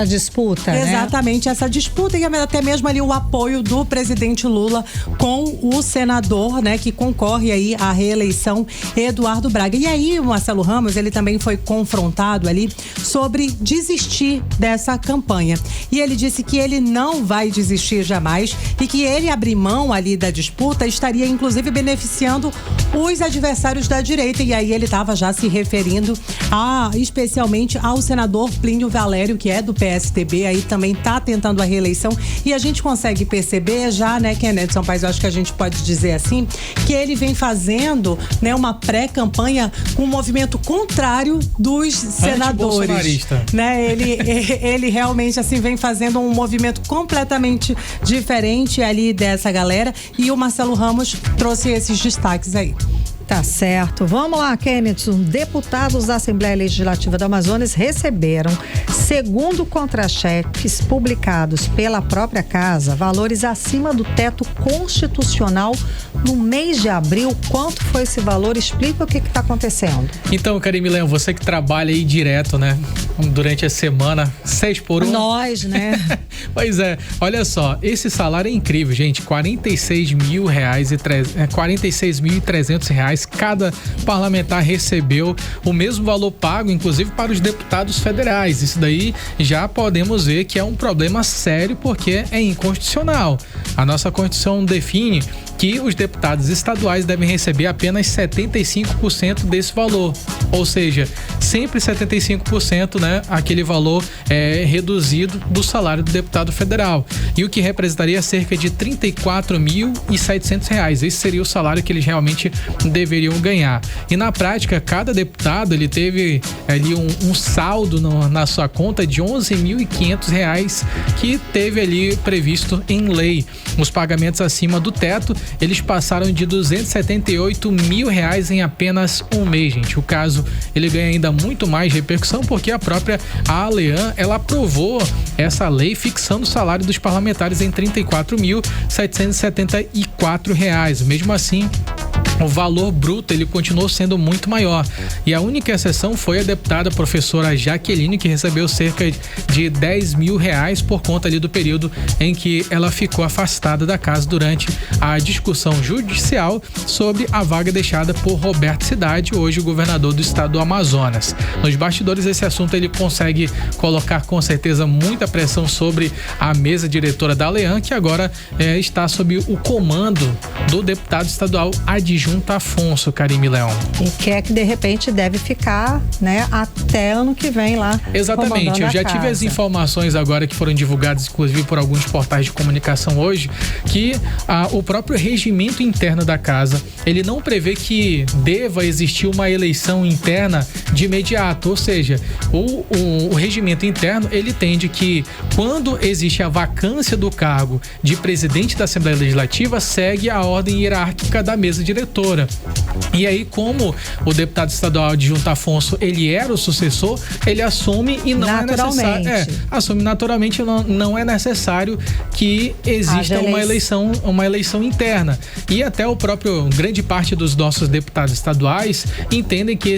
disputa, exatamente, né? Essa disputa e até mesmo ali o apoio do presidente Lula com o senador, né, que concorre aí à reeleição, Eduardo Braga. E aí o Marcelo Ramos, ele também foi confrontado ali sobre desistir dessa campanha. E ele disse que ele não vai desistir jamais e que ele abrir mão ali da disputa estaria inclusive beneficiando os adversários da direita. E aí ele estava já se referindo especialmente ao senador Plínio Valério, que é do PSDB, aí também está tentando a reeleição. E a gente consegue perceber já, né, Kenneth Sampaio, eu acho que a gente pode dizer assim, que ele vem fazendo, né, uma pré-campanha com um movimento contrário dos senadores, né? Ele realmente assim vem fazendo um movimento completamente diferente ali dessa galera e o Marcelo Ramos trouxe esses destaques aí. Tá certo. Vamos lá, Kenneth. Deputados da Assembleia Legislativa do Amazonas receberam, segundo contra-cheques publicados pela própria casa, valores acima do teto constitucional no mês de abril. Quanto foi esse valor? Explica o que está acontecendo. Então, Karime Leão, você que trabalha aí direto, né? Durante a semana, 6 por 1. Nós, né? Pois é, olha só, esse salário é incrível, gente. R$46.300 cada parlamentar recebeu o mesmo valor pago, inclusive para os deputados federais. Isso daí já podemos ver que é um problema sério porque é inconstitucional. A nossa Constituição define que os deputados estaduais devem receber apenas 75% desse valor, ou seja, sempre 75%, né, aquele valor reduzido do salário do deputado federal, e o que representaria cerca de R$34.700. Esse seria o salário que eles realmente deveriam ganhar. E na prática, cada deputado ele teve ali um saldo na sua conta de R$11.500 que teve ali previsto em lei. Os pagamentos acima do teto, eles passaram de R$278 mil em apenas um mês, gente. O caso, ele ganha ainda muito mais repercussão porque a própria ALEAN, ela aprovou essa lei fixando o salário dos parlamentares em R$34.774. Mesmo assim, o valor bruto ele continuou sendo muito maior. E a única exceção foi a deputada professora Jaqueline, que recebeu cerca de R$10 mil por conta ali do período em que ela ficou afastada da casa durante a discussão judicial sobre a vaga deixada por Roberto Cidade, hoje o governador do estado do Amazonas. Nos bastidores, esse assunto ele consegue colocar com certeza muita pressão sobre a mesa diretora da ALEAN, que agora está sob o comando do deputado estadual adjunto Adjunta Afonso, Karime Leão. E quer que de repente deve ficar, né, até ano que vem lá. Exatamente, eu já tive as informações agora que foram divulgadas, inclusive por alguns portais de comunicação hoje, que o próprio regimento interno da casa, ele não prevê que deva existir uma eleição interna de imediato, ou seja, o regimento interno, ele entende que quando existe a vacância do cargo de presidente da Assembleia Legislativa, segue a ordem hierárquica da mesa diretora. E aí, como o deputado estadual Adjunta Afonso, ele era o sucessor, ele assume e não é necessário. Assume naturalmente, não é necessário que exista uma eleição interna. E até o próprio, grande parte dos nossos deputados estaduais entendem que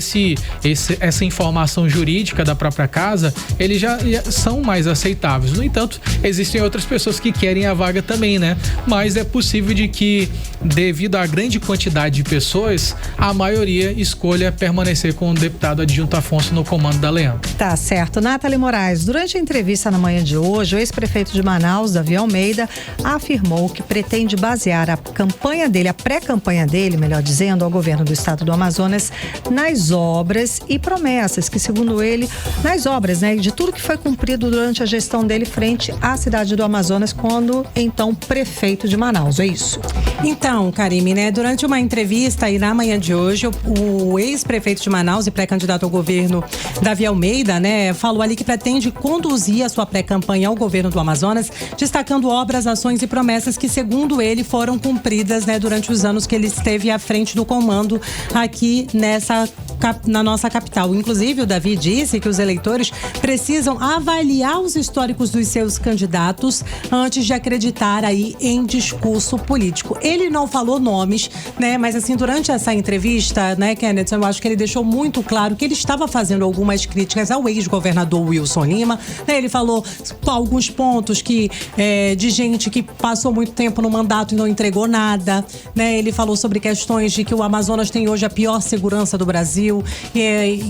essa informação jurídica da própria casa, eles já são mais aceitáveis. No entanto, existem outras pessoas que querem a vaga também, né? Mas é possível de que, devido à grande quantidade de pessoas, a maioria escolha permanecer com o deputado Adjunta Afonso no comando da Leão. Tá certo. Nathalie Moraes, durante a entrevista na manhã de hoje, o ex-prefeito de Manaus, Davi Almeida, afirmou que pretende basear a campanha dele, a pré-campanha dele, melhor dizendo, ao governo do estado do Amazonas, nas obras e promessas que, segundo ele, nas obras, né, de tudo que foi cumprido durante a gestão dele frente à cidade do Amazonas, quando então prefeito de Manaus, é isso? Então, Karime, né, durante uma entrevista aí na manhã de hoje, o ex-prefeito de Manaus e pré-candidato ao governo, Davi Almeida, né, falou ali que pretende conduzir a sua pré-campanha ao governo do Amazonas, destacando obras, ações e promessas que, segundo ele, foram cumpridas, né, durante os anos que ele esteve à frente do comando aqui na nossa capital. Inclusive, o Davi disse que os eleitores precisam avaliar os históricos dos seus candidatos antes de acreditar aí em discurso político. Ele não falou nomes, né, mas assim, durante essa entrevista, né, Kenneth, eu acho que ele deixou muito claro que ele estava fazendo algumas críticas ao ex-governador Wilson Lima, né, ele falou alguns pontos que de gente que passou muito tempo no mandato e não entregou nada, né, ele falou sobre questões de que o Amazonas tem hoje a pior segurança do Brasil,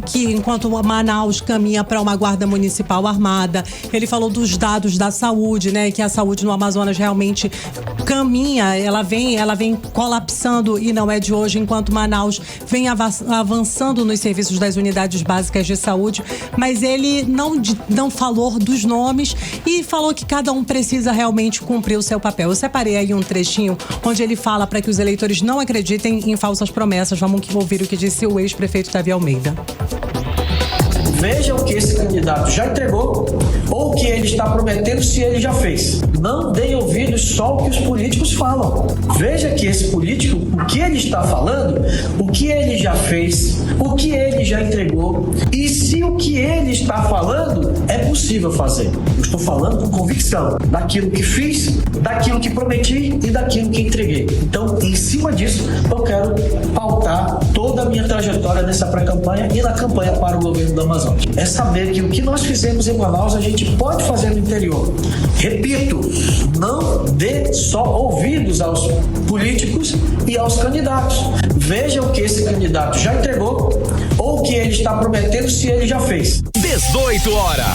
que enquanto Manaus caminha para uma guarda municipal armada. Ele falou dos dados da saúde, né, que a saúde no Amazonas realmente caminha, ela vem colapsando e não é de hoje, enquanto Manaus vem avançando nos serviços das unidades básicas de saúde, mas ele não falou dos nomes e falou que cada um precisa realmente cumprir o seu papel. Eu separei aí um trechinho onde ele fala para que os eleitores não acreditem em falsas promessas. Vamos ouvir o que disse o ex-prefeito Davi Almeida. Veja o que esse candidato já entregou ou o que ele está prometendo se ele já fez. Não deem ouvidos só ao que os políticos falam. Veja que esse político, o que ele está falando, o que ele já fez, o que ele já entregou e se o que ele está falando é possível fazer. Eu estou falando com convicção daquilo que fiz, daquilo que prometi e daquilo que entreguei. Então, em cima disso, eu quero pautar toda a minha trajetória nessa pré-campanha e na campanha para o governo do Amazonas. É saber que o que nós fizemos em Manaus a gente pode fazer no interior. Repito, não dê só ouvidos aos políticos e aos candidatos. Veja o que esse candidato já entregou ou o que ele está prometendo se ele já fez. 18 horas.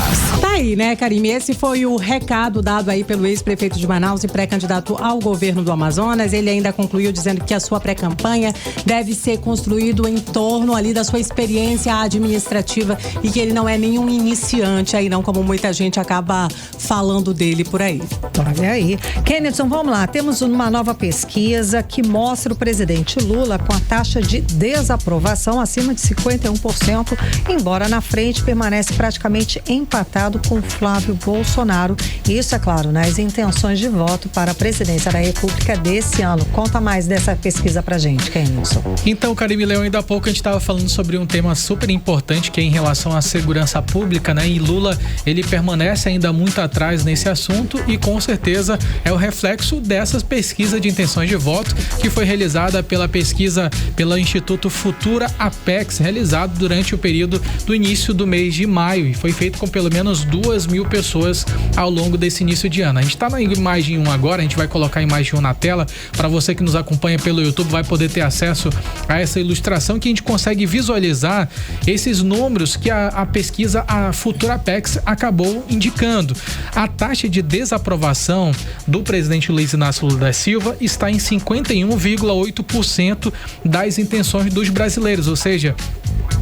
Tá aí, né, Karime? Esse foi o recado dado aí pelo ex-prefeito de Manaus e pré-candidato ao governo do Amazonas. Ele ainda concluiu dizendo que a sua pré-campanha deve ser construído em torno ali da sua experiência administrativa e que ele não é nenhum iniciante aí, não, como muita gente acaba falando dele por aí. Olha aí. Kenneth, vamos lá. Temos uma nova pesquisa que mostra o presidente Lula com a taxa de desaprovação acima de 51%, embora na frente permanece praticamente empatado com Flávio Bolsonaro. Isso, é claro, nas intenções de voto para a presidência da República desse ano. Conta mais dessa pesquisa pra gente, Kenilson. Então, Karime Leão, ainda há pouco a gente estava falando sobre um tema super importante, que é em relação à segurança pública, né? E Lula, ele permanece ainda muito atrás nesse assunto e com certeza é o reflexo dessas pesquisas de intenções de voto que foi realizada pelo Instituto Futura Apex, realizado durante o período do início do mês de maio e foi feito com pelo menos 2.000 pessoas ao longo desse início de ano. A gente está na imagem 1 agora, a gente vai colocar a imagem 1 na tela, para você que nos acompanha pelo YouTube vai poder ter acesso a essa ilustração que a gente consegue visualizar esses números que a pesquisa, a Futurapex, acabou indicando. A taxa de desaprovação do presidente Luiz Inácio Lula da Silva está em 51,8% das intenções dos brasileiros, ou seja,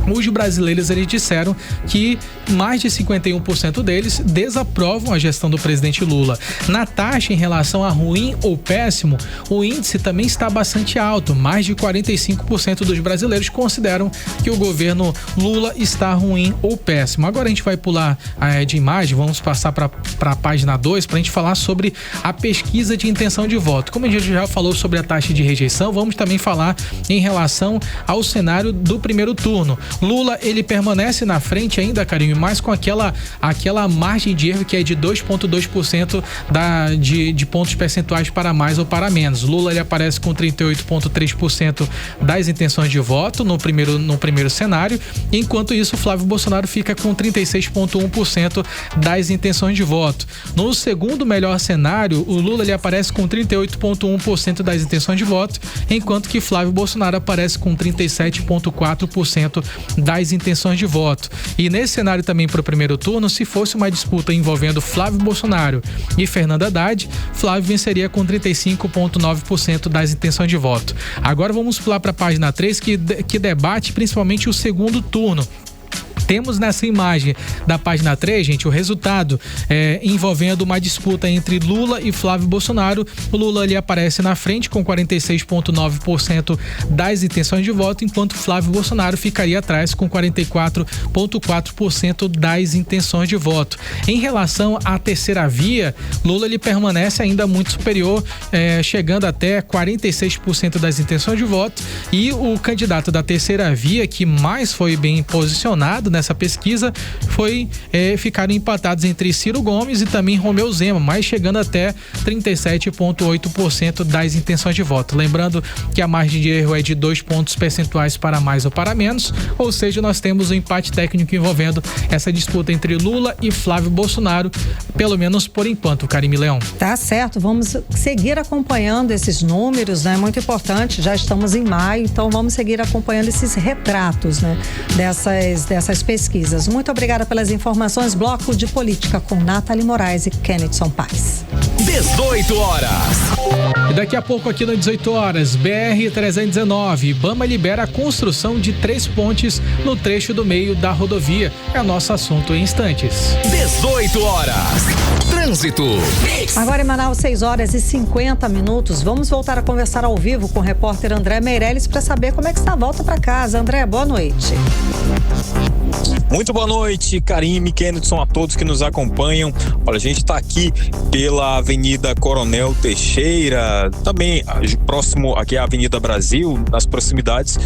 os brasileiros, eles disseram que mais de 51% deles desaprovam a gestão do presidente Lula. Na taxa em relação a ruim ou péssimo, o índice também está bastante alto. Mais de 45% dos brasileiros consideram que o governo Lula está ruim ou péssimo. Agora a gente vai pular de imagem, vamos passar para a página 2 para a gente falar sobre a pesquisa de intenção de voto. Como a gente já falou sobre a taxa de rejeição, vamos também falar em relação ao cenário do primeiro turno. Lula, ele permanece na frente ainda, Carinho, mas com aquela margem de erro que é de 2,2% de pontos percentuais para mais ou para menos. Lula, ele aparece com 38,3% das intenções de voto no primeiro cenário, enquanto isso Flávio Bolsonaro fica com 36,1% das intenções de voto. No segundo melhor cenário, o Lula, ele aparece com 38,1% das intenções de voto, enquanto que Flávio Bolsonaro aparece com 37,4% das intenções de voto. E nesse cenário também para o primeiro turno, se fosse uma disputa envolvendo Flávio Bolsonaro e Fernando Haddad, Flávio venceria com 35,9% das intenções de voto. Agora vamos pular para a página 3, que debate principalmente o segundo turno. Temos nessa imagem da página 3, gente, o resultado envolvendo uma disputa entre Lula e Flávio Bolsonaro. O Lula ali aparece na frente com 46,9% das intenções de voto, enquanto Flávio Bolsonaro ficaria atrás com 44,4% das intenções de voto. Em relação à terceira via, Lula, ele permanece ainda muito superior, chegando até 46% das intenções de voto, e o candidato da terceira via que mais foi bem posicionado nessa pesquisa ficaram empatados entre Ciro Gomes e também Romeu Zema, mas chegando até 37,8% das intenções de voto. Lembrando que a margem de erro é de 2 pontos percentuais para mais ou para menos, ou seja, nós temos um empate técnico envolvendo essa disputa entre Lula e Flávio Bolsonaro, pelo menos por enquanto, Karime Leão. Tá certo, vamos seguir acompanhando esses números, né? Muito importante, já estamos em maio, então vamos seguir acompanhando esses retratos, né? Dessas pesquisas. Muito obrigada pelas informações. Bloco de Política com Nathalie Moraes e Kennedson Paz. 18 horas. E daqui a pouco aqui no 18 horas, BR-319, IBAMA libera a construção de 3 pontes no trecho do meio da rodovia. É o nosso assunto em instantes. 18 horas. Trânsito. Agora em Manaus, 6 horas e 50 minutos. Vamos voltar a conversar ao vivo com o repórter André Meirelles para saber como é que está a volta para casa. André, boa noite. Muito boa noite, Karime, Kennedson, a todos que nos acompanham. Olha, a gente está aqui pela Avenida Coronel Teixeira, também próximo aqui à Avenida Brasil, nas proximidades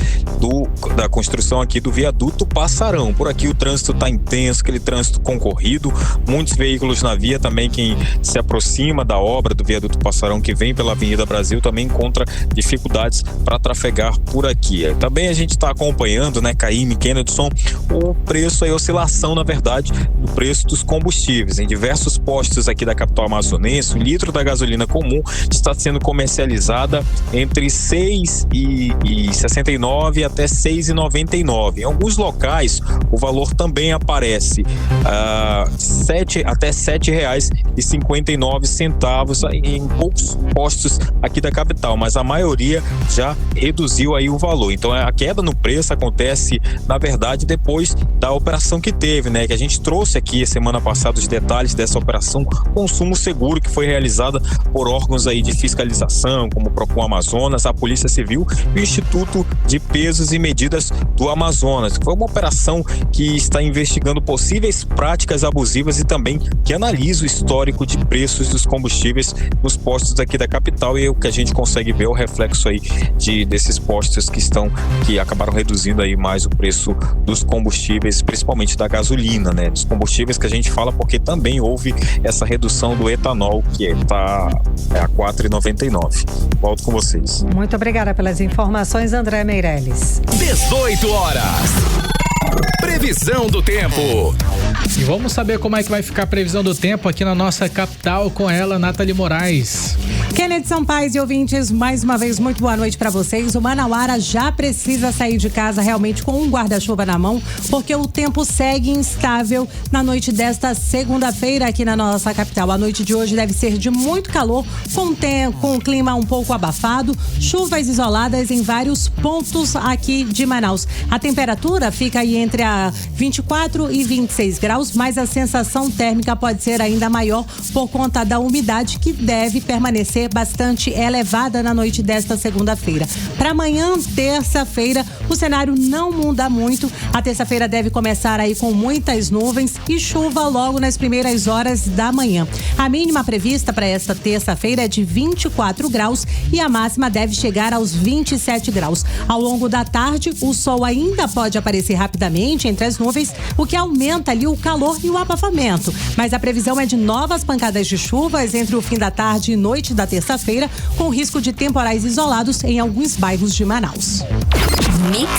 da construção aqui do viaduto Passarão. Por aqui o trânsito está intenso, aquele trânsito concorrido, muitos veículos na via também. Quem se aproxima da obra do viaduto Passarão, que vem pela Avenida Brasil, também encontra dificuldades para trafegar por aqui. Também a gente está acompanhando, né, Karime, Kennedson, o preço, a oscilação, na verdade, do preço dos combustíveis. Em diversos postos aqui da capital amazonense, o litro da gasolina comum está sendo comercializada entre 6,69 até 6,99. Em alguns locais, o valor também aparece até R$ 7,59 em poucos postos aqui da capital, mas a maioria já reduziu aí o valor. Então a queda no preço acontece, na verdade, depois da operação que teve, né? Que a gente trouxe aqui semana passada os detalhes dessa operação Consumo Seguro, que foi realizada por órgãos aí de fiscalização, como o Procon Amazonas, a Polícia Civil e o Instituto de Pesos e Medidas do Amazonas. Foi uma operação que está investigando possíveis práticas abusivas e também que analisa o histórico de preços dos combustíveis nos postos aqui da capital, e o que a gente consegue ver é o reflexo aí desses postos que acabaram reduzindo aí mais o preço dos combustíveis, principalmente da gasolina, né? Dos combustíveis que a gente fala porque também houve essa redução do etanol, que está a R$ 4,99. Volto com vocês. Muito obrigada pelas informações, André Meirelles. 18 horas. Previsão do tempo. E vamos saber como é que vai ficar a previsão do tempo aqui na nossa capital com ela, Nathalie Moraes. Kennedy Sampaio e ouvintes, mais uma vez, muito boa noite para vocês. O Manauara já precisa sair de casa realmente com um guarda-chuva na mão, porque o tempo segue instável na noite desta segunda-feira aqui na nossa capital. A noite de hoje deve ser de muito calor, com um clima um pouco abafado, chuvas isoladas em vários pontos aqui de Manaus. A temperatura fica aí entre a 24 e 26 graus, mas a sensação térmica pode ser ainda maior por conta da umidade que deve permanecer bastante elevada na noite desta segunda-feira. Para amanhã, terça-feira, o cenário não muda muito. A terça-feira deve começar aí com muitas nuvens e chuva logo nas primeiras horas da manhã. A mínima prevista para esta terça-feira é de 24 graus e a máxima deve chegar aos 27 graus. Ao longo da tarde, o sol ainda pode aparecer rapidamente entre as nuvens, o que aumenta ali o calor e o abafamento. Mas a previsão é de novas pancadas de chuvas entre o fim da tarde e noite da terça-feira, com risco de temporais isolados em alguns bairros de Manaus. Mix.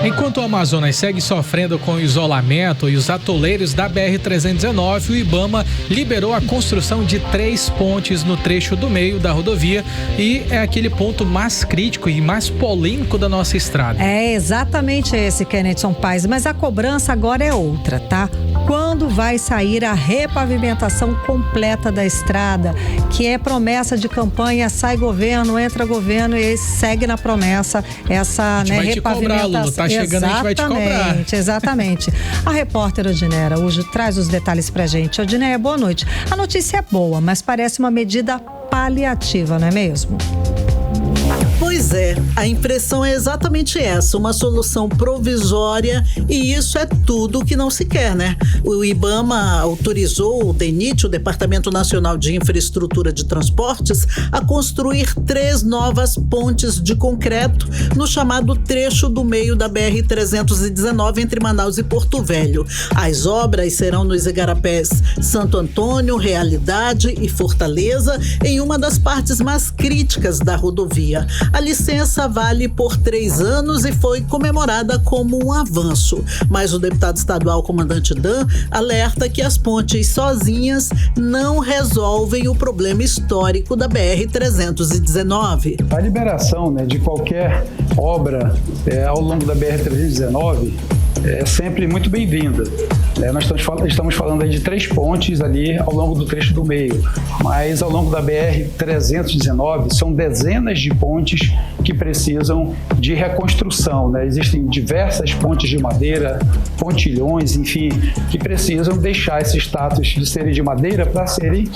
Enquanto o Amazonas segue sofrendo com o isolamento e os atoleiros da BR-319, o IBAMA liberou a construção de 3 pontes no trecho do meio da rodovia e é aquele ponto mais crítico e mais polêmico da nossa estrada. É exatamente esse, Kennedy Sampaio, mas a cobrança agora é outra, tá? Quando vai sair a repavimentação completa da estrada, que é promessa de campanha, sai governo, entra governo e segue na promessa essa, né, repavimentação. Tá chegando, a gente vai te cobrar. Exatamente. A repórter Odiné Araújo traz os detalhes pra gente. Odiné, boa noite. A notícia é boa, mas parece uma medida paliativa, não é mesmo? Pois é, a impressão é exatamente essa, uma solução provisória, e isso é tudo que não se quer, né? O IBAMA autorizou o DENIT, o Departamento Nacional de Infraestrutura de Transportes, a construir 3 novas pontes de concreto no chamado trecho do meio da BR-319 entre Manaus e Porto Velho. As obras serão nos igarapés Santo Antônio, Realidade e Fortaleza, em uma das partes mais críticas da rodovia. A licença vale por 3 anos e foi comemorada como um avanço. Mas o deputado estadual comandante Dan alerta que as pontes sozinhas não resolvem o problema histórico da BR-319. A liberação, né, de qualquer obra ao longo da BR-319 é sempre muito bem-vinda. Nós estamos falando aí de 3 pontes ali ao longo do trecho do meio, mas ao longo da BR-319 são dezenas de pontes que precisam de reconstrução, né? Existem diversas pontes de madeira, pontilhões, enfim, que precisam deixar esse status de serem de madeira para serem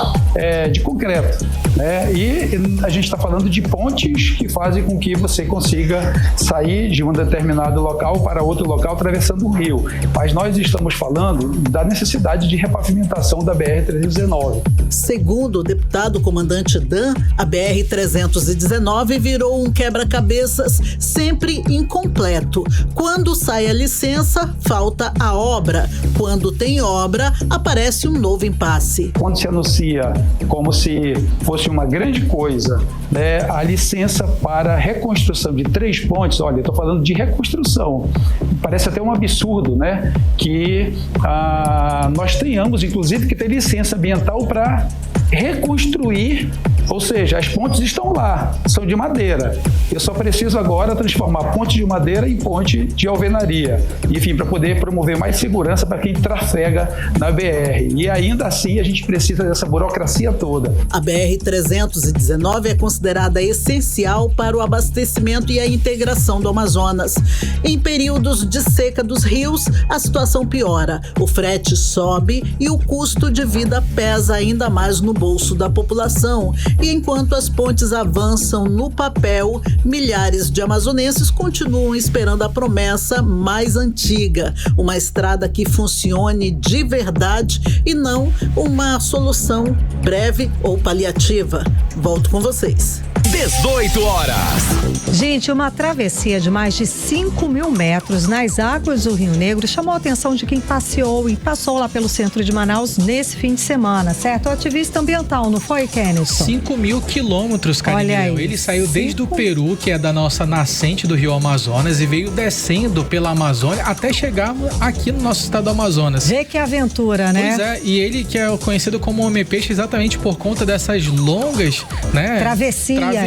de concreto, né? E a gente está falando de pontes que fazem com que você consiga sair de um determinado local para outro local atravessando o rio, mas nós estamos falando da necessidade de repavimentação da BR-319. Segundo o deputado comandante Dan, a BR-319 virou um quebra-cabeças sempre incompleto. Quando sai a licença, falta a obra. Quando tem obra, aparece um novo impasse. Quando se anuncia como se fosse uma grande coisa, né, a licença para reconstrução de 3 pontes, olha, eu estou falando de reconstrução. Parece até um absurdo, né, que nós tenhamos, inclusive, que ter licença ambiental para reconstruir, ou seja, as pontes estão lá, são de madeira. Eu só preciso agora transformar ponte de madeira em ponte de alvenaria, enfim, para poder promover mais segurança para quem trafega na BR. E ainda assim a gente precisa dessa burocracia toda. A BR-319 é considerada essencial para o abastecimento e a integração do Amazonas. Em períodos de seca dos rios, a situação piora. O frete sobe e o custo de vida pesa ainda mais no bolso da população. E enquanto as pontes avançam no papel, milhares de amazonenses continuam esperando a promessa mais antiga, uma estrada que funcione de verdade e não uma solução breve ou paliativa. Volto com vocês. 18 horas. Gente, uma travessia de mais de 5.000 metros nas águas do Rio Negro chamou a atenção de quem passeou e passou lá pelo centro de Manaus nesse fim de semana, certo? O ativista ambiental, não foi, Kennison? 5.000 quilômetros, Carlinhos. Ele saiu desde o Peru, que é da nossa nascente do Rio Amazonas, e veio descendo pela Amazônia até chegar aqui no nosso estado do Amazonas. Vê que aventura, né? Pois é, e ele que é conhecido como Homem-Peixe exatamente por conta dessas longas, né? Travessias.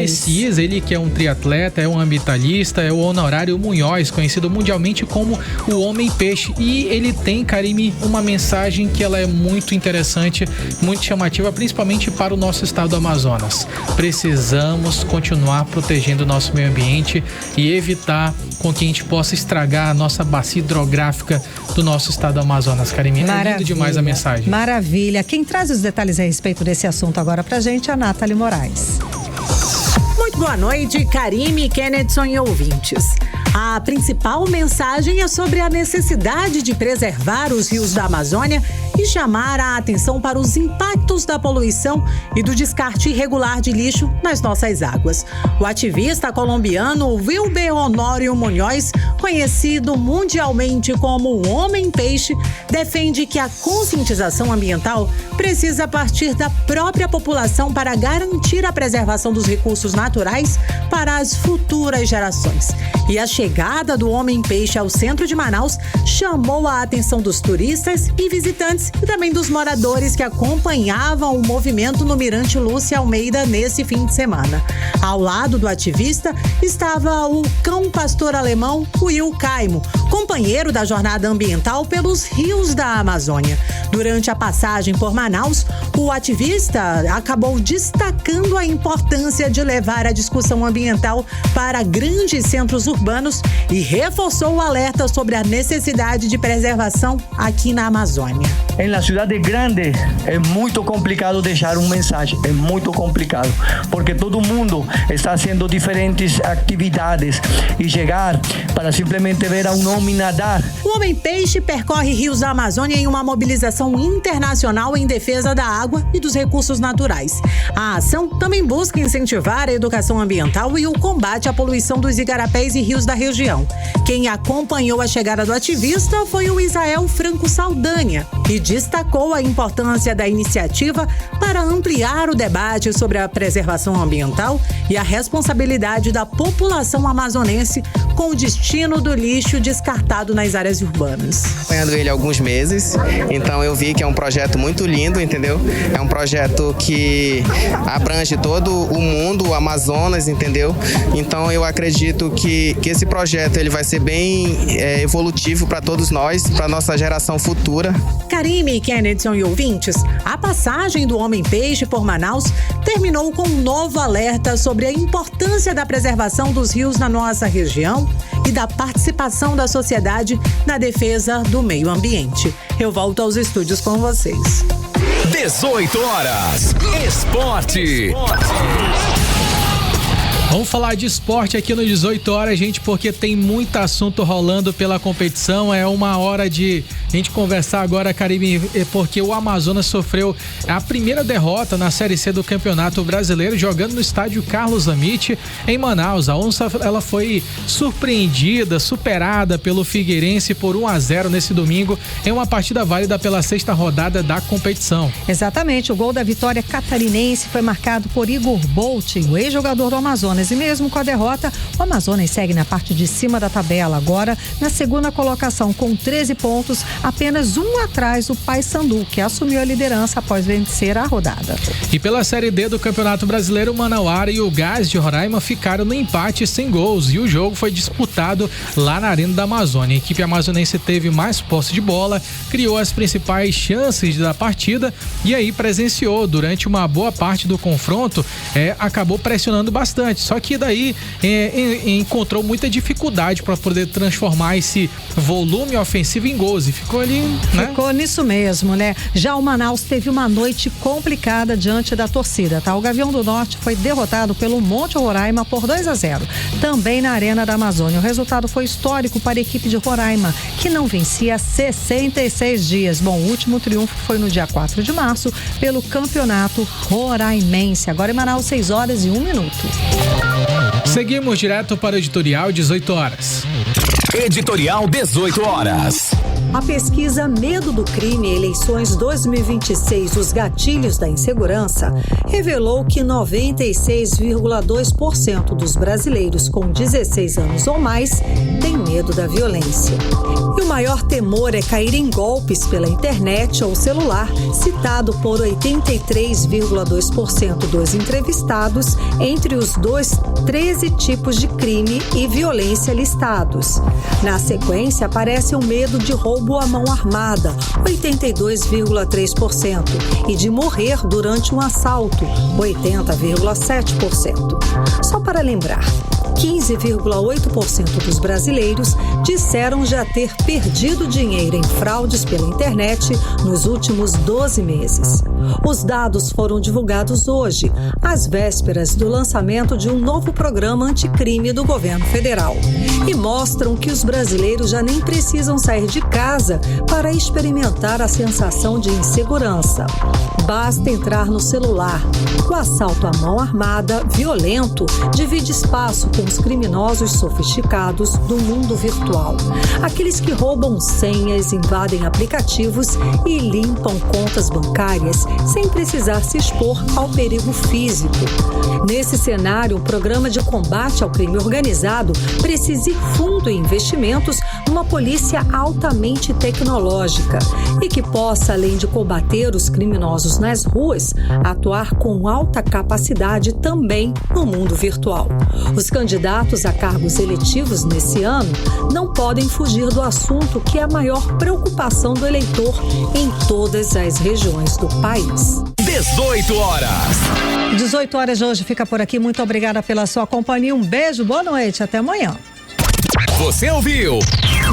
Ele que é um triatleta, é um ambientalista, é o Honorário Munhoz, conhecido mundialmente como o Homem-Peixe. E ele tem, Karime, uma mensagem que ela é muito interessante, muito chamativa, principalmente para o nosso estado do Amazonas. Precisamos continuar protegendo o nosso meio ambiente e evitar com que a gente possa estragar a nossa bacia hidrográfica do nosso estado do Amazonas, Karime. É lindo demais a mensagem. Maravilha. Quem traz os detalhes a respeito desse assunto agora pra gente é a Nathalie Moraes. Muito boa noite, Karime, Kennedson e ouvintes. A principal mensagem é sobre a necessidade de preservar os rios da Amazônia e chamar a atenção para os impactos da poluição e do descarte irregular de lixo nas nossas águas. O ativista colombiano Wilber Honorio Munhoz, conhecido mundialmente como o Homem-Peixe, defende que a conscientização ambiental precisa partir da própria população para garantir a preservação dos recursos naturais para as futuras gerações. E a chegada do Homem-Peixe ao centro de Manaus chamou a atenção dos turistas e visitantes e também dos moradores que acompanhavam o movimento no Mirante Lúcia Almeida nesse fim de semana. Ao lado do ativista estava o cão pastor alemão Will Caimo, companheiro da jornada ambiental pelos rios da Amazônia. Durante a passagem por Manaus, o ativista acabou destacando a importância de levar a discussão ambiental para grandes centros urbanos e reforçou o alerta sobre a necessidade de preservação aqui na Amazônia. Em la cidade grande é muito complicado deixar uma mensagem, é muito complicado, porque todo mundo está fazendo diferentes atividades e chegar para simplesmente ver um homem nadar. O Homem-Peixe percorre rios da Amazônia em uma mobilização internacional em defesa da água e dos recursos naturais. A ação também busca incentivar a educação ambiental e o combate à poluição dos igarapés e rios da região. Quem acompanhou a chegada do ativista foi o Israel Franco Saldanha e destacou a importância da iniciativa para ampliar o debate sobre a preservação ambiental e a responsabilidade da população amazonense com o destino do lixo descartado nas áreas urbanas. Acompanhando ele há alguns meses, então eu vi que é um projeto muito lindo, entendeu? É um projeto que abrange todo o mundo, o Amazonas, entendeu? Então eu acredito que esse projeto ele vai ser bem evolutivo para todos nós, para nossa geração futura. Karime, Kennedson e ouvintes, a passagem do Homem-Peixe por Manaus terminou com um novo alerta sobre a importância da preservação dos rios na nossa região e da participação da sociedade na defesa do meio ambiente. Eu volto aos estúdios com vocês. 18 horas. Esporte. Vamos falar de esporte aqui no 18 horas, gente, porque tem muito assunto rolando pela competição. É uma hora de a gente conversar agora, Karime, porque o Amazonas sofreu a primeira derrota na Série C do Campeonato Brasileiro, jogando no estádio Carlos Amit, em Manaus. A Onça, ela foi surpreendida, superada pelo Figueirense por 1-0 nesse domingo, em uma partida válida pela 6ª rodada da competição. Exatamente, o gol da vitória catarinense foi marcado por Igor Bolt, o ex-jogador do Amazonas. E mesmo com a derrota, o Amazonas segue na parte de cima da tabela, agora na 2ª colocação com 13 pontos, apenas um atrás do Paysandu, que assumiu a liderança após vencer a rodada. E pela Série D do Campeonato Brasileiro, o Manauara e o Gás de Roraima ficaram no empate sem gols e o jogo foi disputado lá na Arena da Amazônia. A equipe amazonense teve mais posse de bola, criou as principais chances da partida e aí presenciou durante uma boa parte do confronto, acabou pressionando bastante. Só que daí encontrou muita dificuldade para poder transformar esse volume ofensivo em gols e ficou ficou ali, né? Ficou nisso mesmo, né? Já o Manaus teve uma noite complicada diante da torcida, tá? O Gavião do Norte foi derrotado pelo Monte Roraima por 2-0. Também na Arena da Amazônia. O resultado foi histórico para a equipe de Roraima, que não vencia há 66 dias. Bom, o último triunfo foi no dia 4 de março, pelo Campeonato Roraimense. Agora em Manaus, 6h01. Seguimos direto para o editorial, 18 horas. Editorial 18 horas. A pesquisa Medo do Crime Eleições 2026, os gatilhos da insegurança, revelou que 96,2% dos brasileiros com 16 anos ou mais têm medo da violência. E o maior temor é cair em golpes pela internet ou celular, citado por 83,2% dos entrevistados entre os 13 tipos de crime e violência listados. Na sequência, aparece o medo de roubo à mão armada, 82,3%, e de morrer durante um assalto, 80,7%. Só para lembrar, 15,8% dos brasileiros disseram já ter perdido dinheiro em fraudes pela internet nos últimos 12 meses. Os dados foram divulgados hoje, às vésperas do lançamento de um novo programa anticrime do governo federal, e mostram que os brasileiros já nem precisam sair de casa para experimentar a sensação de insegurança. Basta entrar no celular. O assalto à mão armada, violento, divide espaço com os criminosos sofisticados do mundo virtual. Aqueles que roubam senhas, invadem aplicativos e limpam contas bancárias sem precisar se expor ao perigo físico. Nesse cenário, o programa de combate ao crime organizado precisa ir fundo em investimentos numa polícia altamente tecnológica e que possa, além de combater os criminosos nas ruas, atuar com alta capacidade também no mundo virtual. Os candidatos a cargos eletivos nesse ano não podem fugir do assunto que é a maior preocupação do eleitor em todas as regiões do país. 18 horas. 18 horas de hoje fica por aqui. Muito obrigada pela sua companhia. Um beijo, boa noite, até amanhã. Você ouviu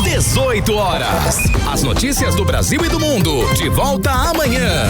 18 horas. As notícias do Brasil e do mundo. De volta amanhã.